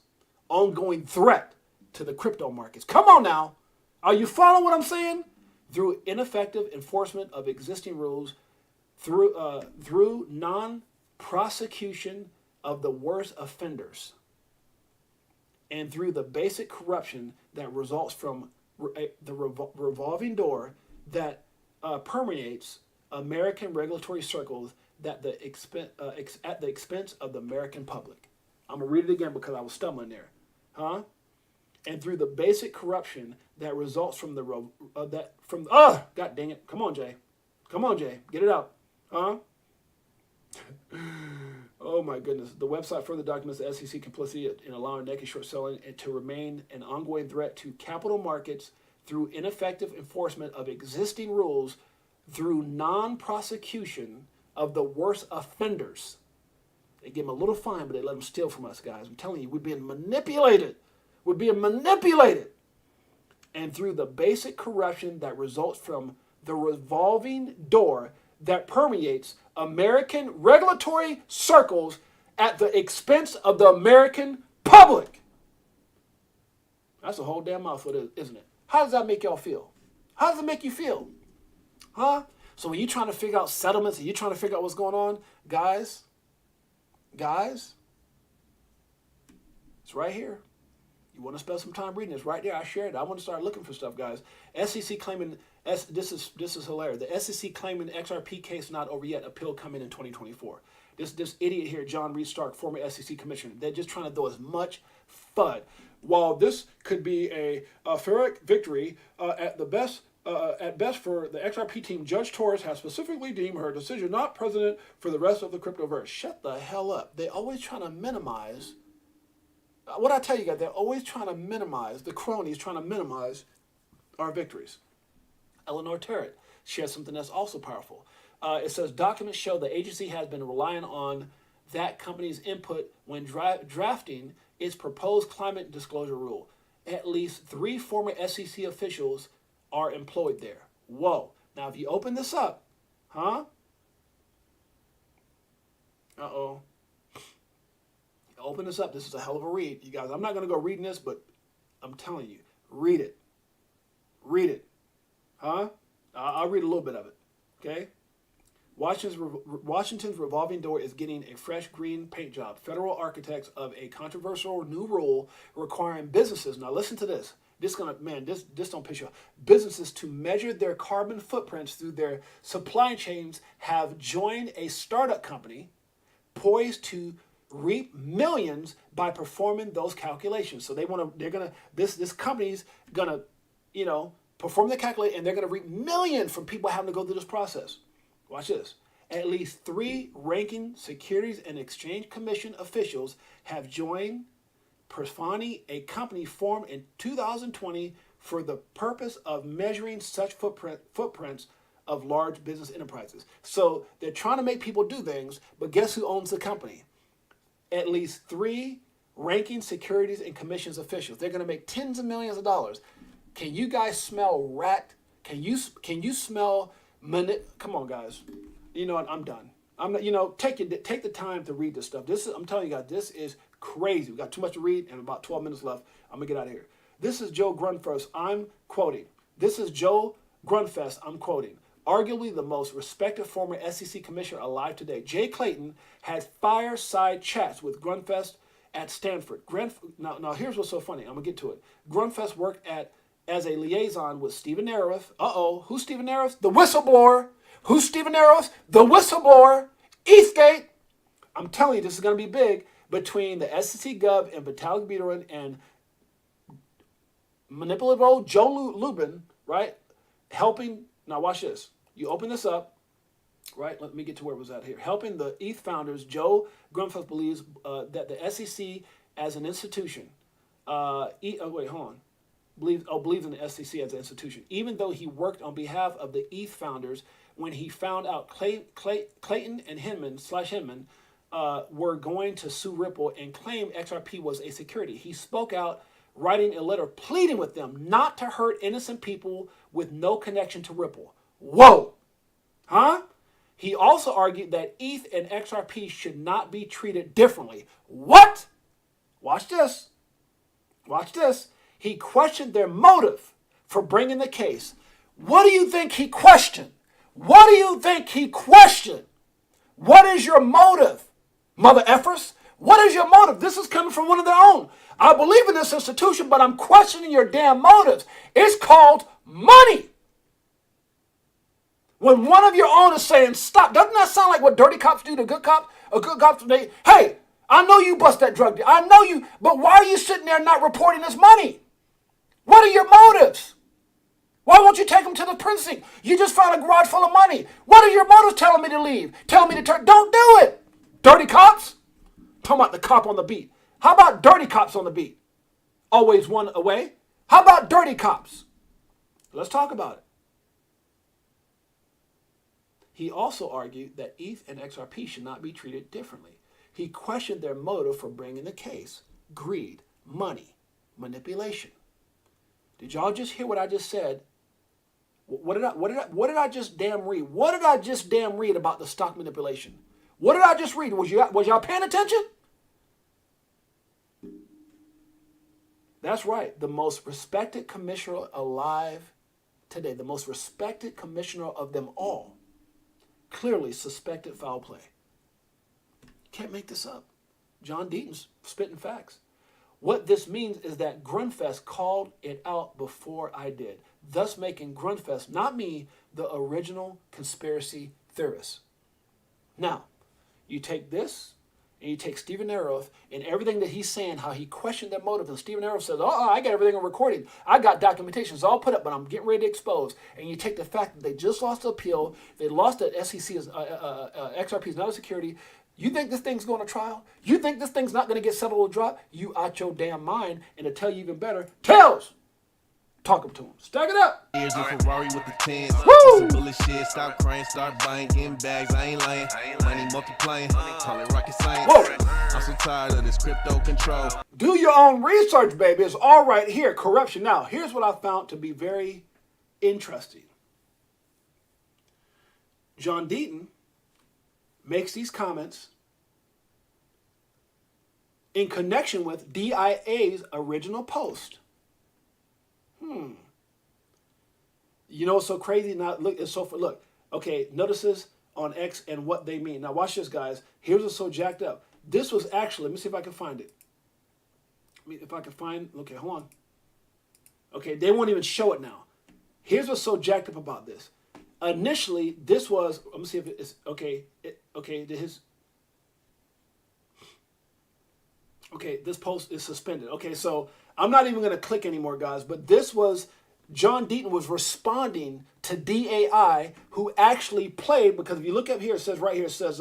ongoing threat to the crypto markets. Come on now. Are you following what I'm saying? Through ineffective enforcement of existing rules, through non-prosecution of the worst offenders, and through the basic corruption that results from the revolving door that permeates American regulatory circles at the expense of the American public. I'm going to read it again because I was stumbling there. And through the basic corruption that results from God dang it. Come on, Jay. Come on, Jay. Get it out. Oh, my goodness. The website further documents the SEC complicity in allowing naked short selling to remain an ongoing threat to capital markets through ineffective enforcement of existing rules, through non-prosecution of the worst offenders. They give them a little fine, but they let them steal from us, guys. I'm telling you, we're being manipulated. We're being manipulated. And through the basic corruption that results from the revolving door that permeates American regulatory circles at the expense of the American public. That's a whole damn mouthful, isn't it? How does that make y'all feel? How does it make you feel? So when you're trying to figure out settlements and you're trying to figure out what's going on, guys, it's right here. You want to spend some time reading this right there. I shared it. I want to start looking for stuff, guys. SEC claiming, this is hilarious. The SEC claiming XRP case not over yet. Appeal coming in 2024. This idiot here, John Reed Stark, former SEC commissioner, they're just trying to throw as much FUD. While this could be a Pyrrhic victory, at best for the XRP team, Judge Torres has specifically deemed her decision not precedent for the rest of the cryptoverse. Shut the hell up. They always trying to minimize. What I tell you guys, they're always trying to minimize, the cronies trying to minimize our victories. Eleanor Terrett shares something that's also powerful. It says, documents show the agency has been relying on that company's input when drafting its proposed climate disclosure rule. At least 3 former SEC officials are employed there. Whoa. Now, if you open this up, Open this up. This is a hell of a read. You guys, I'm not going to go reading this, but I'm telling you, read it. Read it. I'll read a little bit of it. Okay? Washington's revolving door is getting a fresh green paint job. Federal architects of a controversial new rule requiring businesses, now listen to this. This don't piss you off. Businesses to measure their carbon footprints through their supply chains have joined a startup company poised to reap millions by performing those calculations. So this company's gonna, perform the calculation, and they're gonna reap millions from people having to go through this process. Watch this. At least 3 ranking Securities and Exchange Commission officials have joined Persfani, a company formed in 2020 for the purpose of measuring such footprints of large business enterprises. So they're trying to make people do things, but guess who owns the company? At least 3 ranking Securities and Commissions officials. They're going to make tens of millions of dollars. Can you guys smell rat? Can you smell? Come on, guys. You know what? I'm done. I'm not. Take the time to read this stuff. I'm telling you guys, this is crazy. We got too much to read and about 12 minutes left. I'm gonna get out of here. This is Joe Grunfest. I'm quoting. This is Joe Grunfest. I'm quoting. arguably the most respected former SEC commissioner alive today. Jay Clayton had fireside chats with Grunfest at Stanford. Now here's what's so funny. I'm going to get to it. Grunfest worked as a liaison with Stephen Narroth. Who's Stephen Narroth? The whistleblower. Who's Stephen Narroth? The whistleblower. Eastgate. I'm telling you, this is going to be big between the SEC Gov and Vitalik Buterin and manipulative old Joe Lubin, right? Helping. Now watch this. You open this up, right? Let me get to where it was at here. Helping the ETH founders, Joe Grunfeld believes that the SEC as an institution, believes in the SEC as an institution. Even though he worked on behalf of the ETH founders, when he found out Clayton and Hinman were going to sue Ripple and claim XRP was a security, he spoke out, writing a letter pleading with them not to hurt innocent people with no connection to Ripple. Whoa! Huh? He also argued that ETH and XRP should not be treated differently. What? Watch this. Watch this. He questioned their motive for bringing the case. What do you think he questioned? What do you think he questioned? What is your motive, mother effers? What is your motive? This is coming from one of their own. I believe in this institution, but I'm questioning your damn motives. It's called money. When one of your own is saying stop, doesn't that sound like what dirty cops do to good cops? A good cop today, hey, I know you bust that drug deal. I know you, but why are you sitting there not reporting this money? What are your motives? Why won't you take them to the precinct? You just found a garage full of money. What are your motives telling me to leave? Telling me to turn? Don't do it. Dirty cops? Talking about the cop on the beat. How about dirty cops on the beat? Always one away. How about dirty cops? Let's talk about it. He also argued that ETH and XRP should not be treated differently. He questioned their motive for bringing the case. Greed, money, manipulation. Did y'all just hear what I just said? What did I just damn read? What did I just damn read about the stock manipulation? What did I just read? Was y'all paying attention? That's right. The most respected commissioner alive today, the most respected commissioner of them all, clearly suspected foul play. Can't make this up. John Deaton's spitting facts. What this means is that Grunfest called it out before I did, thus making Grunfest, not me, the original conspiracy theorist. Now, you take this, and you take Stephen Narroth and everything that he's saying, how he questioned their motive, and Stephen Narroth says, I got everything on recording. I got documentation. It's all put up, but I'm getting ready to expose. And you take the fact that they just lost the appeal, they lost that SEC, XRP is not a security. You think this thing's going to trial? You think this thing's not going to get settled or drop? You out your damn mind. And to tell you even better, Tails! Talk them to him. Stack it up. Here's a Ferrari with the tens. Woo! Some bullshit. Stop crying, start buying, getting bags. I ain't lying. Money multiplying. Call it rocket science. Whoa. I'm so tired of this crypto control. Do your own research, baby. It's all right here. Corruption. Now, here's what I found to be very interesting. John Deaton makes these comments in connection with DIA's original post. You know what's so crazy? Now look, it's so look. Okay, notices on X and what they mean. Now watch this, guys. Here's what's so jacked up. This was actually. Let me see if I can find it. If I can find. Okay, hold on. Okay, they won't even show it now. Here's what's so jacked up about this. Initially, this was. Let me see if it's okay. Okay, this post is suspended. Okay, so I'm not even going to click anymore, guys. But this was, John Deaton was responding to DAI, who actually played, because if you look up here, it says right here, it says,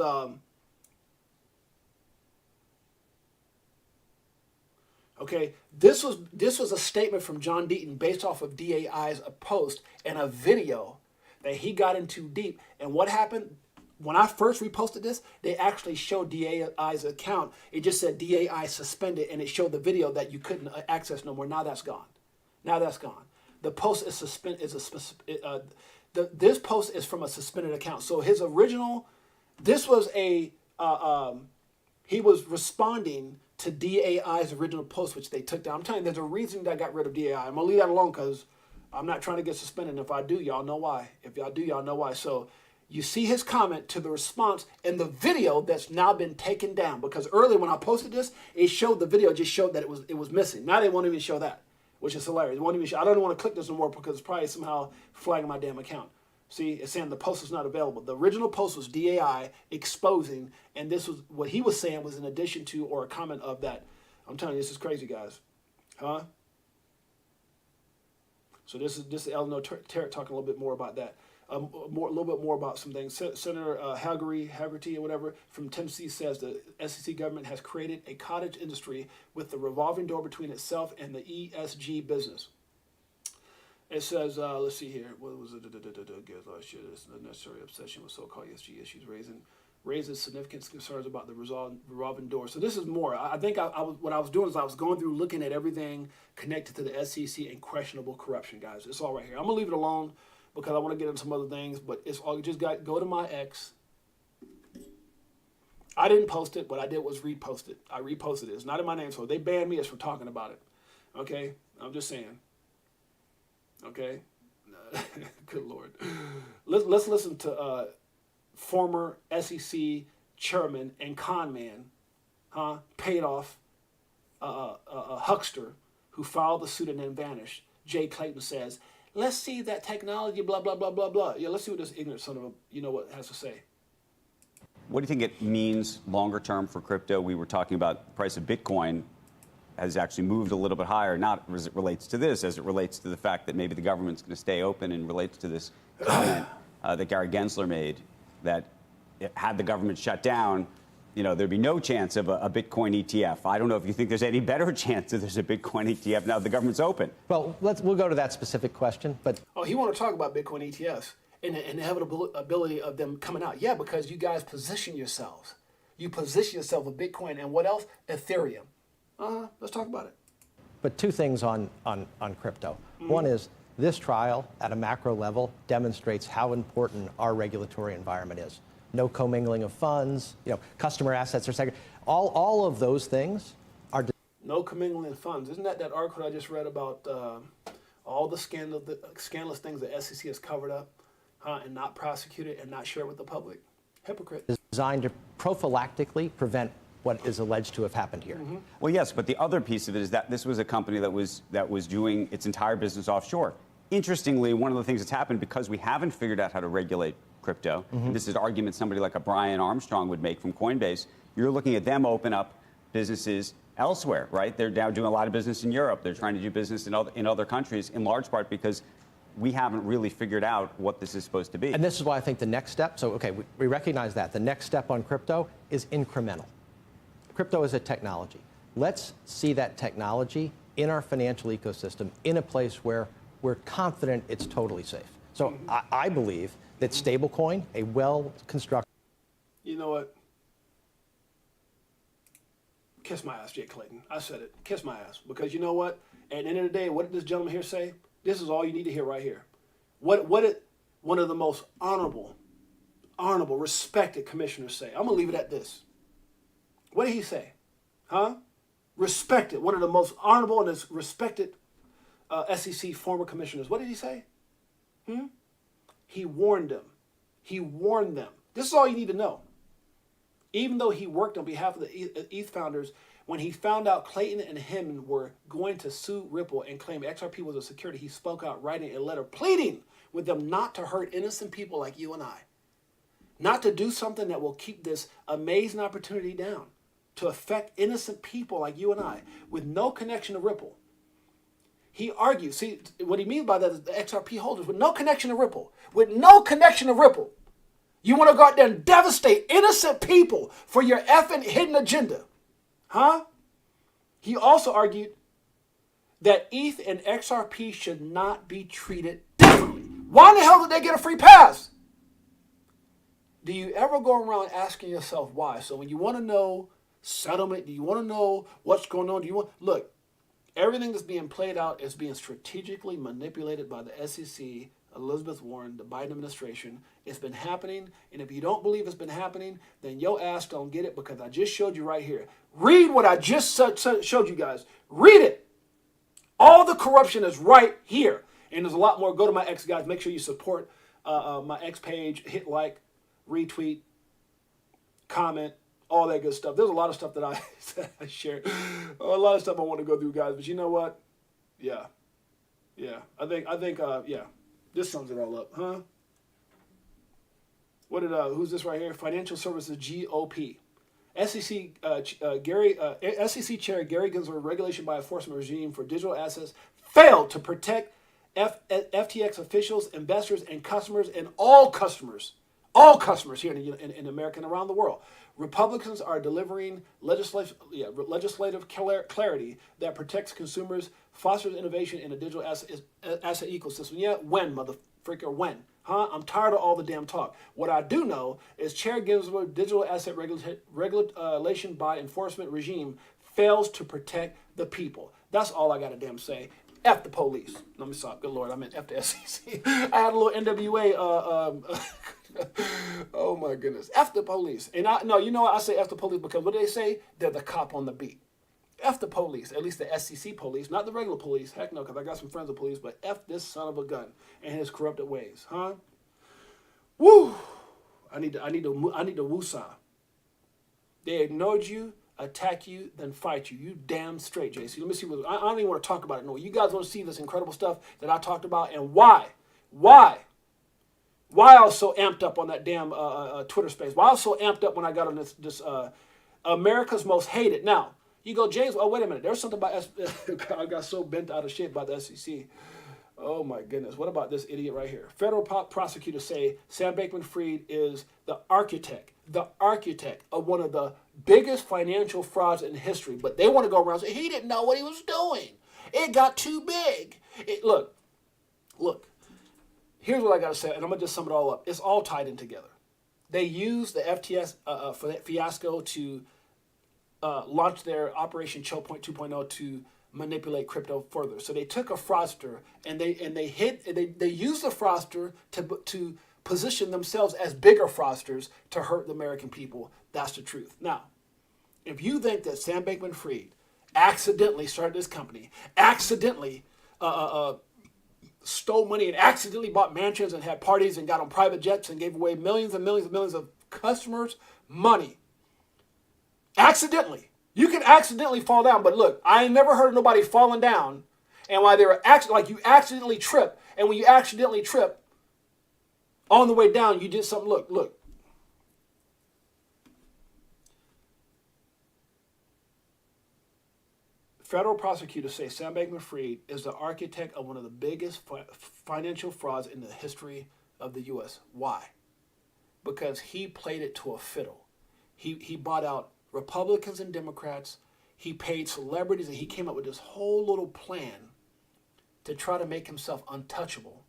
okay, this was a statement from John Deaton based off of DAI's post and a video that he got into deep. And what happened? When I first reposted this, they actually showed DAI's account. It just said DAI suspended, and it showed the video that you couldn't access no more. Now that's gone. Now that's gone. The post is suspended. This post is from a suspended account. So his original, this was a he was responding to DAI's original post, which they took down. I'm telling you, there's a reason that I got rid of DAI. I'm gonna leave that alone because I'm not trying to get suspended. If I do, y'all know why. If y'all do, y'all know why. So you see his comment to the response in the video that's now been taken down, because earlier when I posted this, it showed the video just showed that it was missing. Now they won't even show that, which is hilarious. They won't even show. I don't even want to click this no more because it's probably somehow flagging my damn account. See, it's saying the post is not available. The original post was DAI exposing, and this was what he was saying was in addition to or a comment of that. I'm telling you, this is crazy, guys. Huh? So this is Eleanor Tarrant talking a little bit more about that. A little bit more about some things. Senator Haggerty or whatever from Tennessee says the SEC government has created a cottage industry with the revolving door between itself and the ESG business. It says, let's see here. What was it? This unnecessary obsession with so-called ESG issues raises significant concerns about the revolving door. So this is more. I think what I was doing is I was going through looking at everything connected to the SEC and questionable corruption, guys. It's all right here. I'm going to leave it alone because I want to get into some other things, but it's all just go to my X. I didn't post it. What I did was repost it. I reposted it. It's not in my name, so they banned me as for talking about it. Okay? I'm just saying. Okay? Good Lord. Let's listen to former SEC chairman and con man, paid off a huckster who filed the suit and then vanished. Jay Clayton says, let's see that technology, blah, blah, blah, blah, blah. Yeah, let's see what this ignorant son of a, what has to say. What do you think it means longer term for crypto? We were talking about the price of Bitcoin has actually moved a little bit higher, not as it relates to this, as it relates to the fact that maybe the government's going to stay open and relates to this comment that Gary Gensler made, that had the government shut down, there'd be no chance of a Bitcoin ETF. I don't know if you think there's any better chance that there's a Bitcoin ETF now that the government's open. Well, we'll go to that specific question, but... Oh, he want to talk about Bitcoin ETFs and the inevitability of them coming out. Yeah, because you guys position yourselves. You position yourself with Bitcoin and what else? Ethereum. Let's talk about it. But two things on crypto. Mm-hmm. One is this trial at a macro level demonstrates how important our regulatory environment is. No commingling of funds, customer assets are second. All of those things are... No commingling of funds. Isn't that article I just read about all the scandalous things the SEC has covered up and not prosecuted and not shared with the public? Hypocrite. Designed to prophylactically prevent what is alleged to have happened here. Mm-hmm. Well, yes, but the other piece of it is that this was a company that was doing its entire business offshore. Interestingly, one of the things that's happened because we haven't figured out how to regulate crypto, mm-hmm. This is an argument somebody like a Brian Armstrong would make from Coinbase, you're looking at them open up businesses elsewhere, right? They're now doing a lot of business in Europe. They're trying to do business in other countries, in large part because we haven't really figured out what this is supposed to be. And this is why I think the next step, so okay, we recognize that. The next step on crypto is incremental. Crypto is a technology. Let's see that technology in our financial ecosystem in a place where we're confident it's totally safe. So I believe that stablecoin, a well-constructed... You know what? Kiss my ass, Jay Clayton. I said it. Kiss my ass. Because you know what? At the end of the day, what did this gentleman here say? This is all you need to hear right here. What did one of the most honorable, respected commissioners say? I'm going to leave it at this. What did he say? Respected. One of the most honorable and respected SEC former commissioners. What did he say? He warned them. He warned them. This is all you need to know. Even though he worked on behalf of the ETH founders, when he found out Clayton and Hinman were going to sue Ripple and claim XRP was a security, he spoke out writing a letter pleading with them not to hurt innocent people like you and I. Not to do something that will keep this amazing opportunity down. To affect innocent people like you and I with no connection to Ripple. He argued, see, what he means by that is the XRP holders with no connection to Ripple. With no connection to Ripple. You want to go out there and devastate innocent people for your effing hidden agenda. He also argued that ETH and XRP should not be treated differently. Why in the hell did they get a free pass? Do you ever go around asking yourself why? So when you want to know settlement, do you want to know what's going on? Look, everything that's being played out is being strategically manipulated by the SEC, Elizabeth Warren, the Biden administration. It's been happening, and if you don't believe it's been happening, then your ass don't get it because I just showed you right here. Read what I just showed you guys. Read it. All the corruption is right here. And there's a lot more. Go to my X, guys. Make sure you support my X page. Hit like, retweet, comment, all that good stuff. There's a lot of stuff that I share. A lot of stuff I want to go through, guys. But you know what? Yeah. I think, yeah. This sums it all up, huh? What did, who's this right here? Financial Services GOP. SEC SEC Chair Gary Gensler regulation by enforcement regime for digital assets failed to protect FTX officials, investors, and customers, and all customers here in America and around the world. Republicans are delivering legislative clarity that protects consumers, fosters innovation in a digital asset ecosystem. Yeah, when, motherfreaker, when? Huh? I'm tired of all the damn talk. What I do know is Chair Gensler digital asset regulation by enforcement regime fails to protect the people. That's all I got to damn say. F the police. Let me stop. Good Lord, I meant F the SEC. I had a little NWA. Oh my goodness. F the police. And you know what? I say F the police because what do they say? They're the cop on the beat. F the police, at least the SEC police, not the regular police. Heck no, because I got some friends of police, but F this son of a gun and his corrupted ways, huh? Woo! I need to woosah. They ignored you, attack you, then fight you. You damn straight, JC. Let me see what I don't even want to talk about it. No, you guys want to see this incredible stuff that I talked about and why? Why I was so amped up on that damn Twitter space? Why I was so amped up when I got on this America's Most Hated. Now, you go, James, oh, wait a minute. There's something about I got so bent out of shape by the SEC. Oh, my goodness. What about this idiot right here? Federal prosecutors say Sam Bankman-Fried is the architect of one of the biggest financial frauds in history. But they want to go around and say he didn't know what he was doing. It got too big. Look. Here's what I got to say, and I'm going to just sum it all up. It's all tied in together. They used the FTS fiasco to launch their Operation Choke Point 2.0 to manipulate crypto further. So they took a fraudster and they used the fraudster to position themselves as bigger fraudsters to hurt the American people. That's the truth. Now, if you think that Sam Bankman-Fried accidentally started this company, accidentally stole money and accidentally bought mansions and had parties and got on private jets and gave away millions and millions and millions of customers' money. Accidentally. You can accidentally fall down, but look, I ain't never heard of nobody falling down and why they were like you accidentally trip, and when you accidentally trip, on the way down, you did something. Look. Federal prosecutors say Sam Bankman-Fried is the architect of one of the biggest financial frauds in the history of the U.S. Why? Because he played it to a fiddle. He bought out Republicans and Democrats. He paid celebrities, and he came up with this whole little plan to try to make himself untouchable.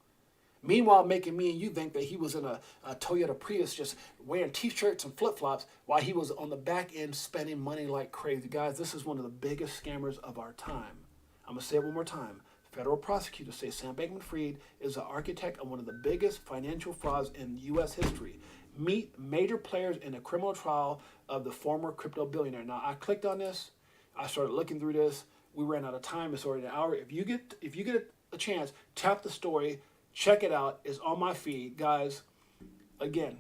Meanwhile, making me and you think that he was in a Toyota Prius just wearing T-shirts and flip-flops while he was on the back end spending money like crazy. Guys, this is one of the biggest scammers of our time. I'm going to say it one more time. Federal prosecutors say Sam Bankman-Fried is the architect of one of the biggest financial frauds in U.S. history. Meet major players in a criminal trial of the former crypto billionaire. Now, I clicked on this. I started looking through this. We ran out of time. It's already an hour. If you get a chance, tap the story. Check it out. It's on my feed, guys. Again,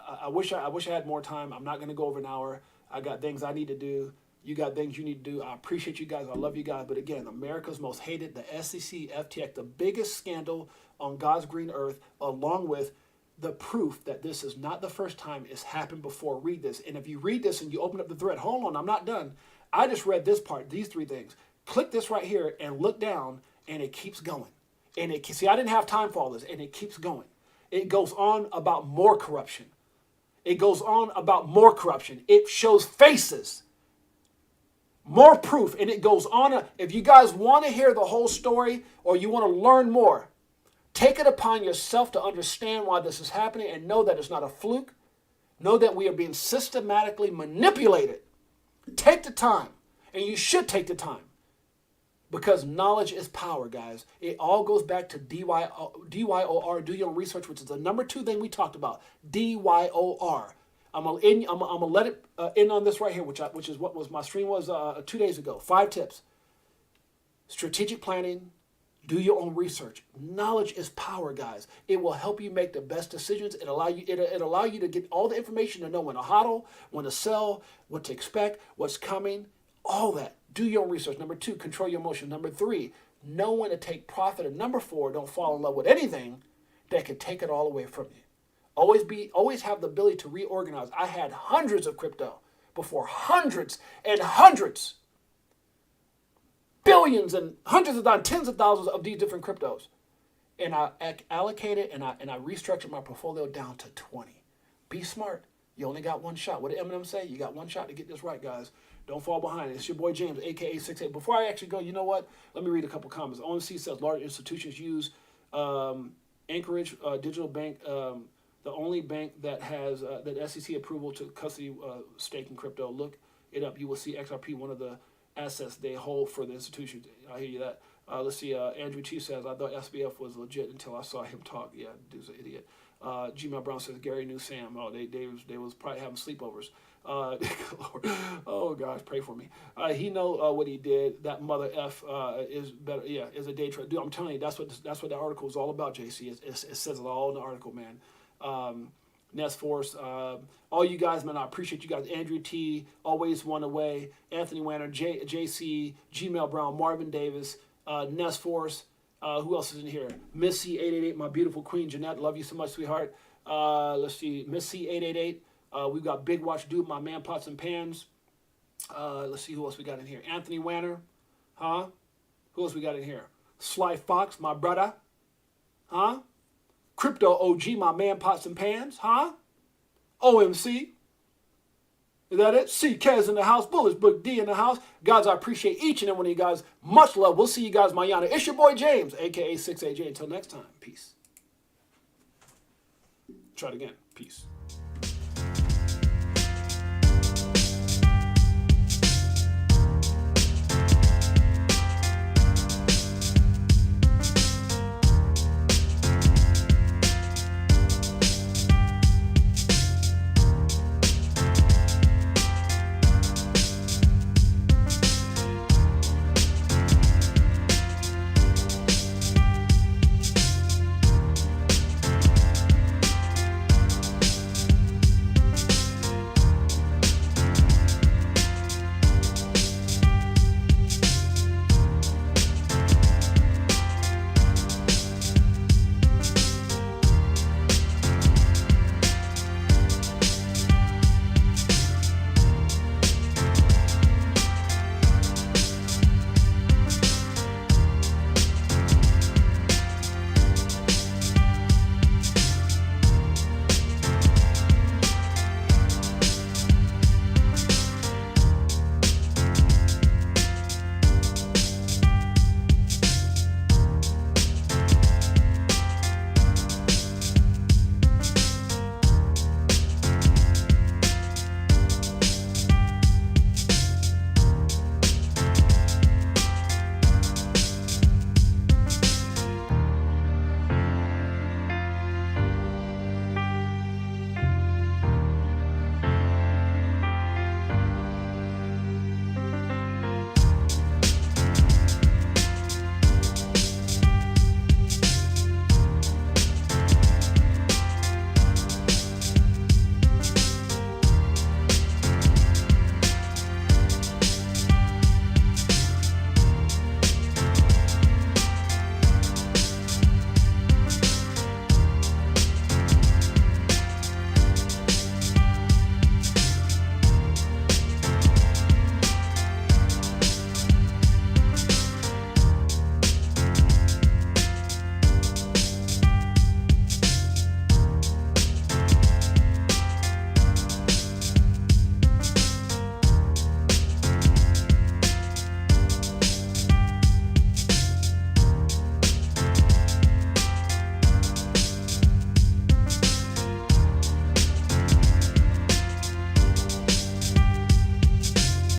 I wish I had more time. I'm not going to go over an hour. I got things I need to do. You got things you need to do. I appreciate you guys. I love you guys. But again, America's Most Hated, the SEC, FTX, the biggest scandal on God's green earth, along with the proof that this is not the first time it's happened before. Read this. And if you read this and you open up the thread, hold on, I'm not done. I just read this part, these three things. Click this right here and look down, and it keeps going. And see, I didn't have time for all this, and it keeps going. It goes on about more corruption. It goes on about more corruption. It shows faces. More proof, and it goes on. If you guys want to hear the whole story or you want to learn more, take it upon yourself to understand why this is happening and know that it's not a fluke. Know that we are being systematically manipulated. Take the time, and you should take the time. Because knowledge is power, guys. It all goes back to DYOR, do your own research, which is the number 2 thing we talked about. DYOR. I'm gonna let it end on this right here, which is what was my stream was 2 days ago. 5 tips. Strategic planning, Do your own research. Knowledge is power, guys. It will help you make the best decisions. It'll allow you to get all the information to know when to hodl, when to sell, what to expect, what's coming, all that. Do your own research. Number 2, control your emotions. Number 3, know when to take profit. And number 4, don't fall in love with anything that can take it all away from you. Always have the ability to reorganize. I had hundreds of crypto before, hundreds and hundreds. Billions and hundreds of thousands, tens of thousands of these different cryptos. And I allocated and I restructured my portfolio down to 20. Be smart. You only got one shot. What did Eminem say? You got one shot to get this right, guys. Don't fall behind. It's your boy James, a.k.a. Six8. Before I actually go, you know what? Let me read a couple comments. OMC says large institutions use Anchorage Digital Bank, the only bank that has that SEC approval to custody stake in crypto. Look it up. You will see XRP, one of the assets they hold for the institution. I hear you that. Let's see. Andrew T says, I thought SBF was legit until I saw him talk. Yeah, dude's an idiot. Gmail Brown says, Gary knew Sam. Oh, they was probably having sleepovers. Oh gosh, pray for me. He know what he did. That mother F is better. Yeah, is a day trade. Dude, I'm telling you, that's what the article is all about. JC, it says it all in the article, man. Nest Force, all you guys, man, I appreciate you guys. Andrew T, always one away. Anthony Wanner, JC, Gmail Brown, Marvin Davis, Nest Force. Who else is in here? Miss C888, my beautiful queen, Jeanette. Love you so much, sweetheart. Let's see. Miss C888. We've got Big Watch Dude, my man, Pots and Pans. Let's see who else we got in here. Anthony Wanner. Huh? Who else we got in here? Sly Fox, my brother. Huh? Crypto OG, my man, Pots and Pans. Huh? OMC. Is that it? CK's in the house. Bullish Book D in the house. Guys, I appreciate each and every one of you guys. Much love. We'll see you guys mañana. It's your boy James, a.k.a. Six8Jay. Until next time. Peace. Try it again. Peace.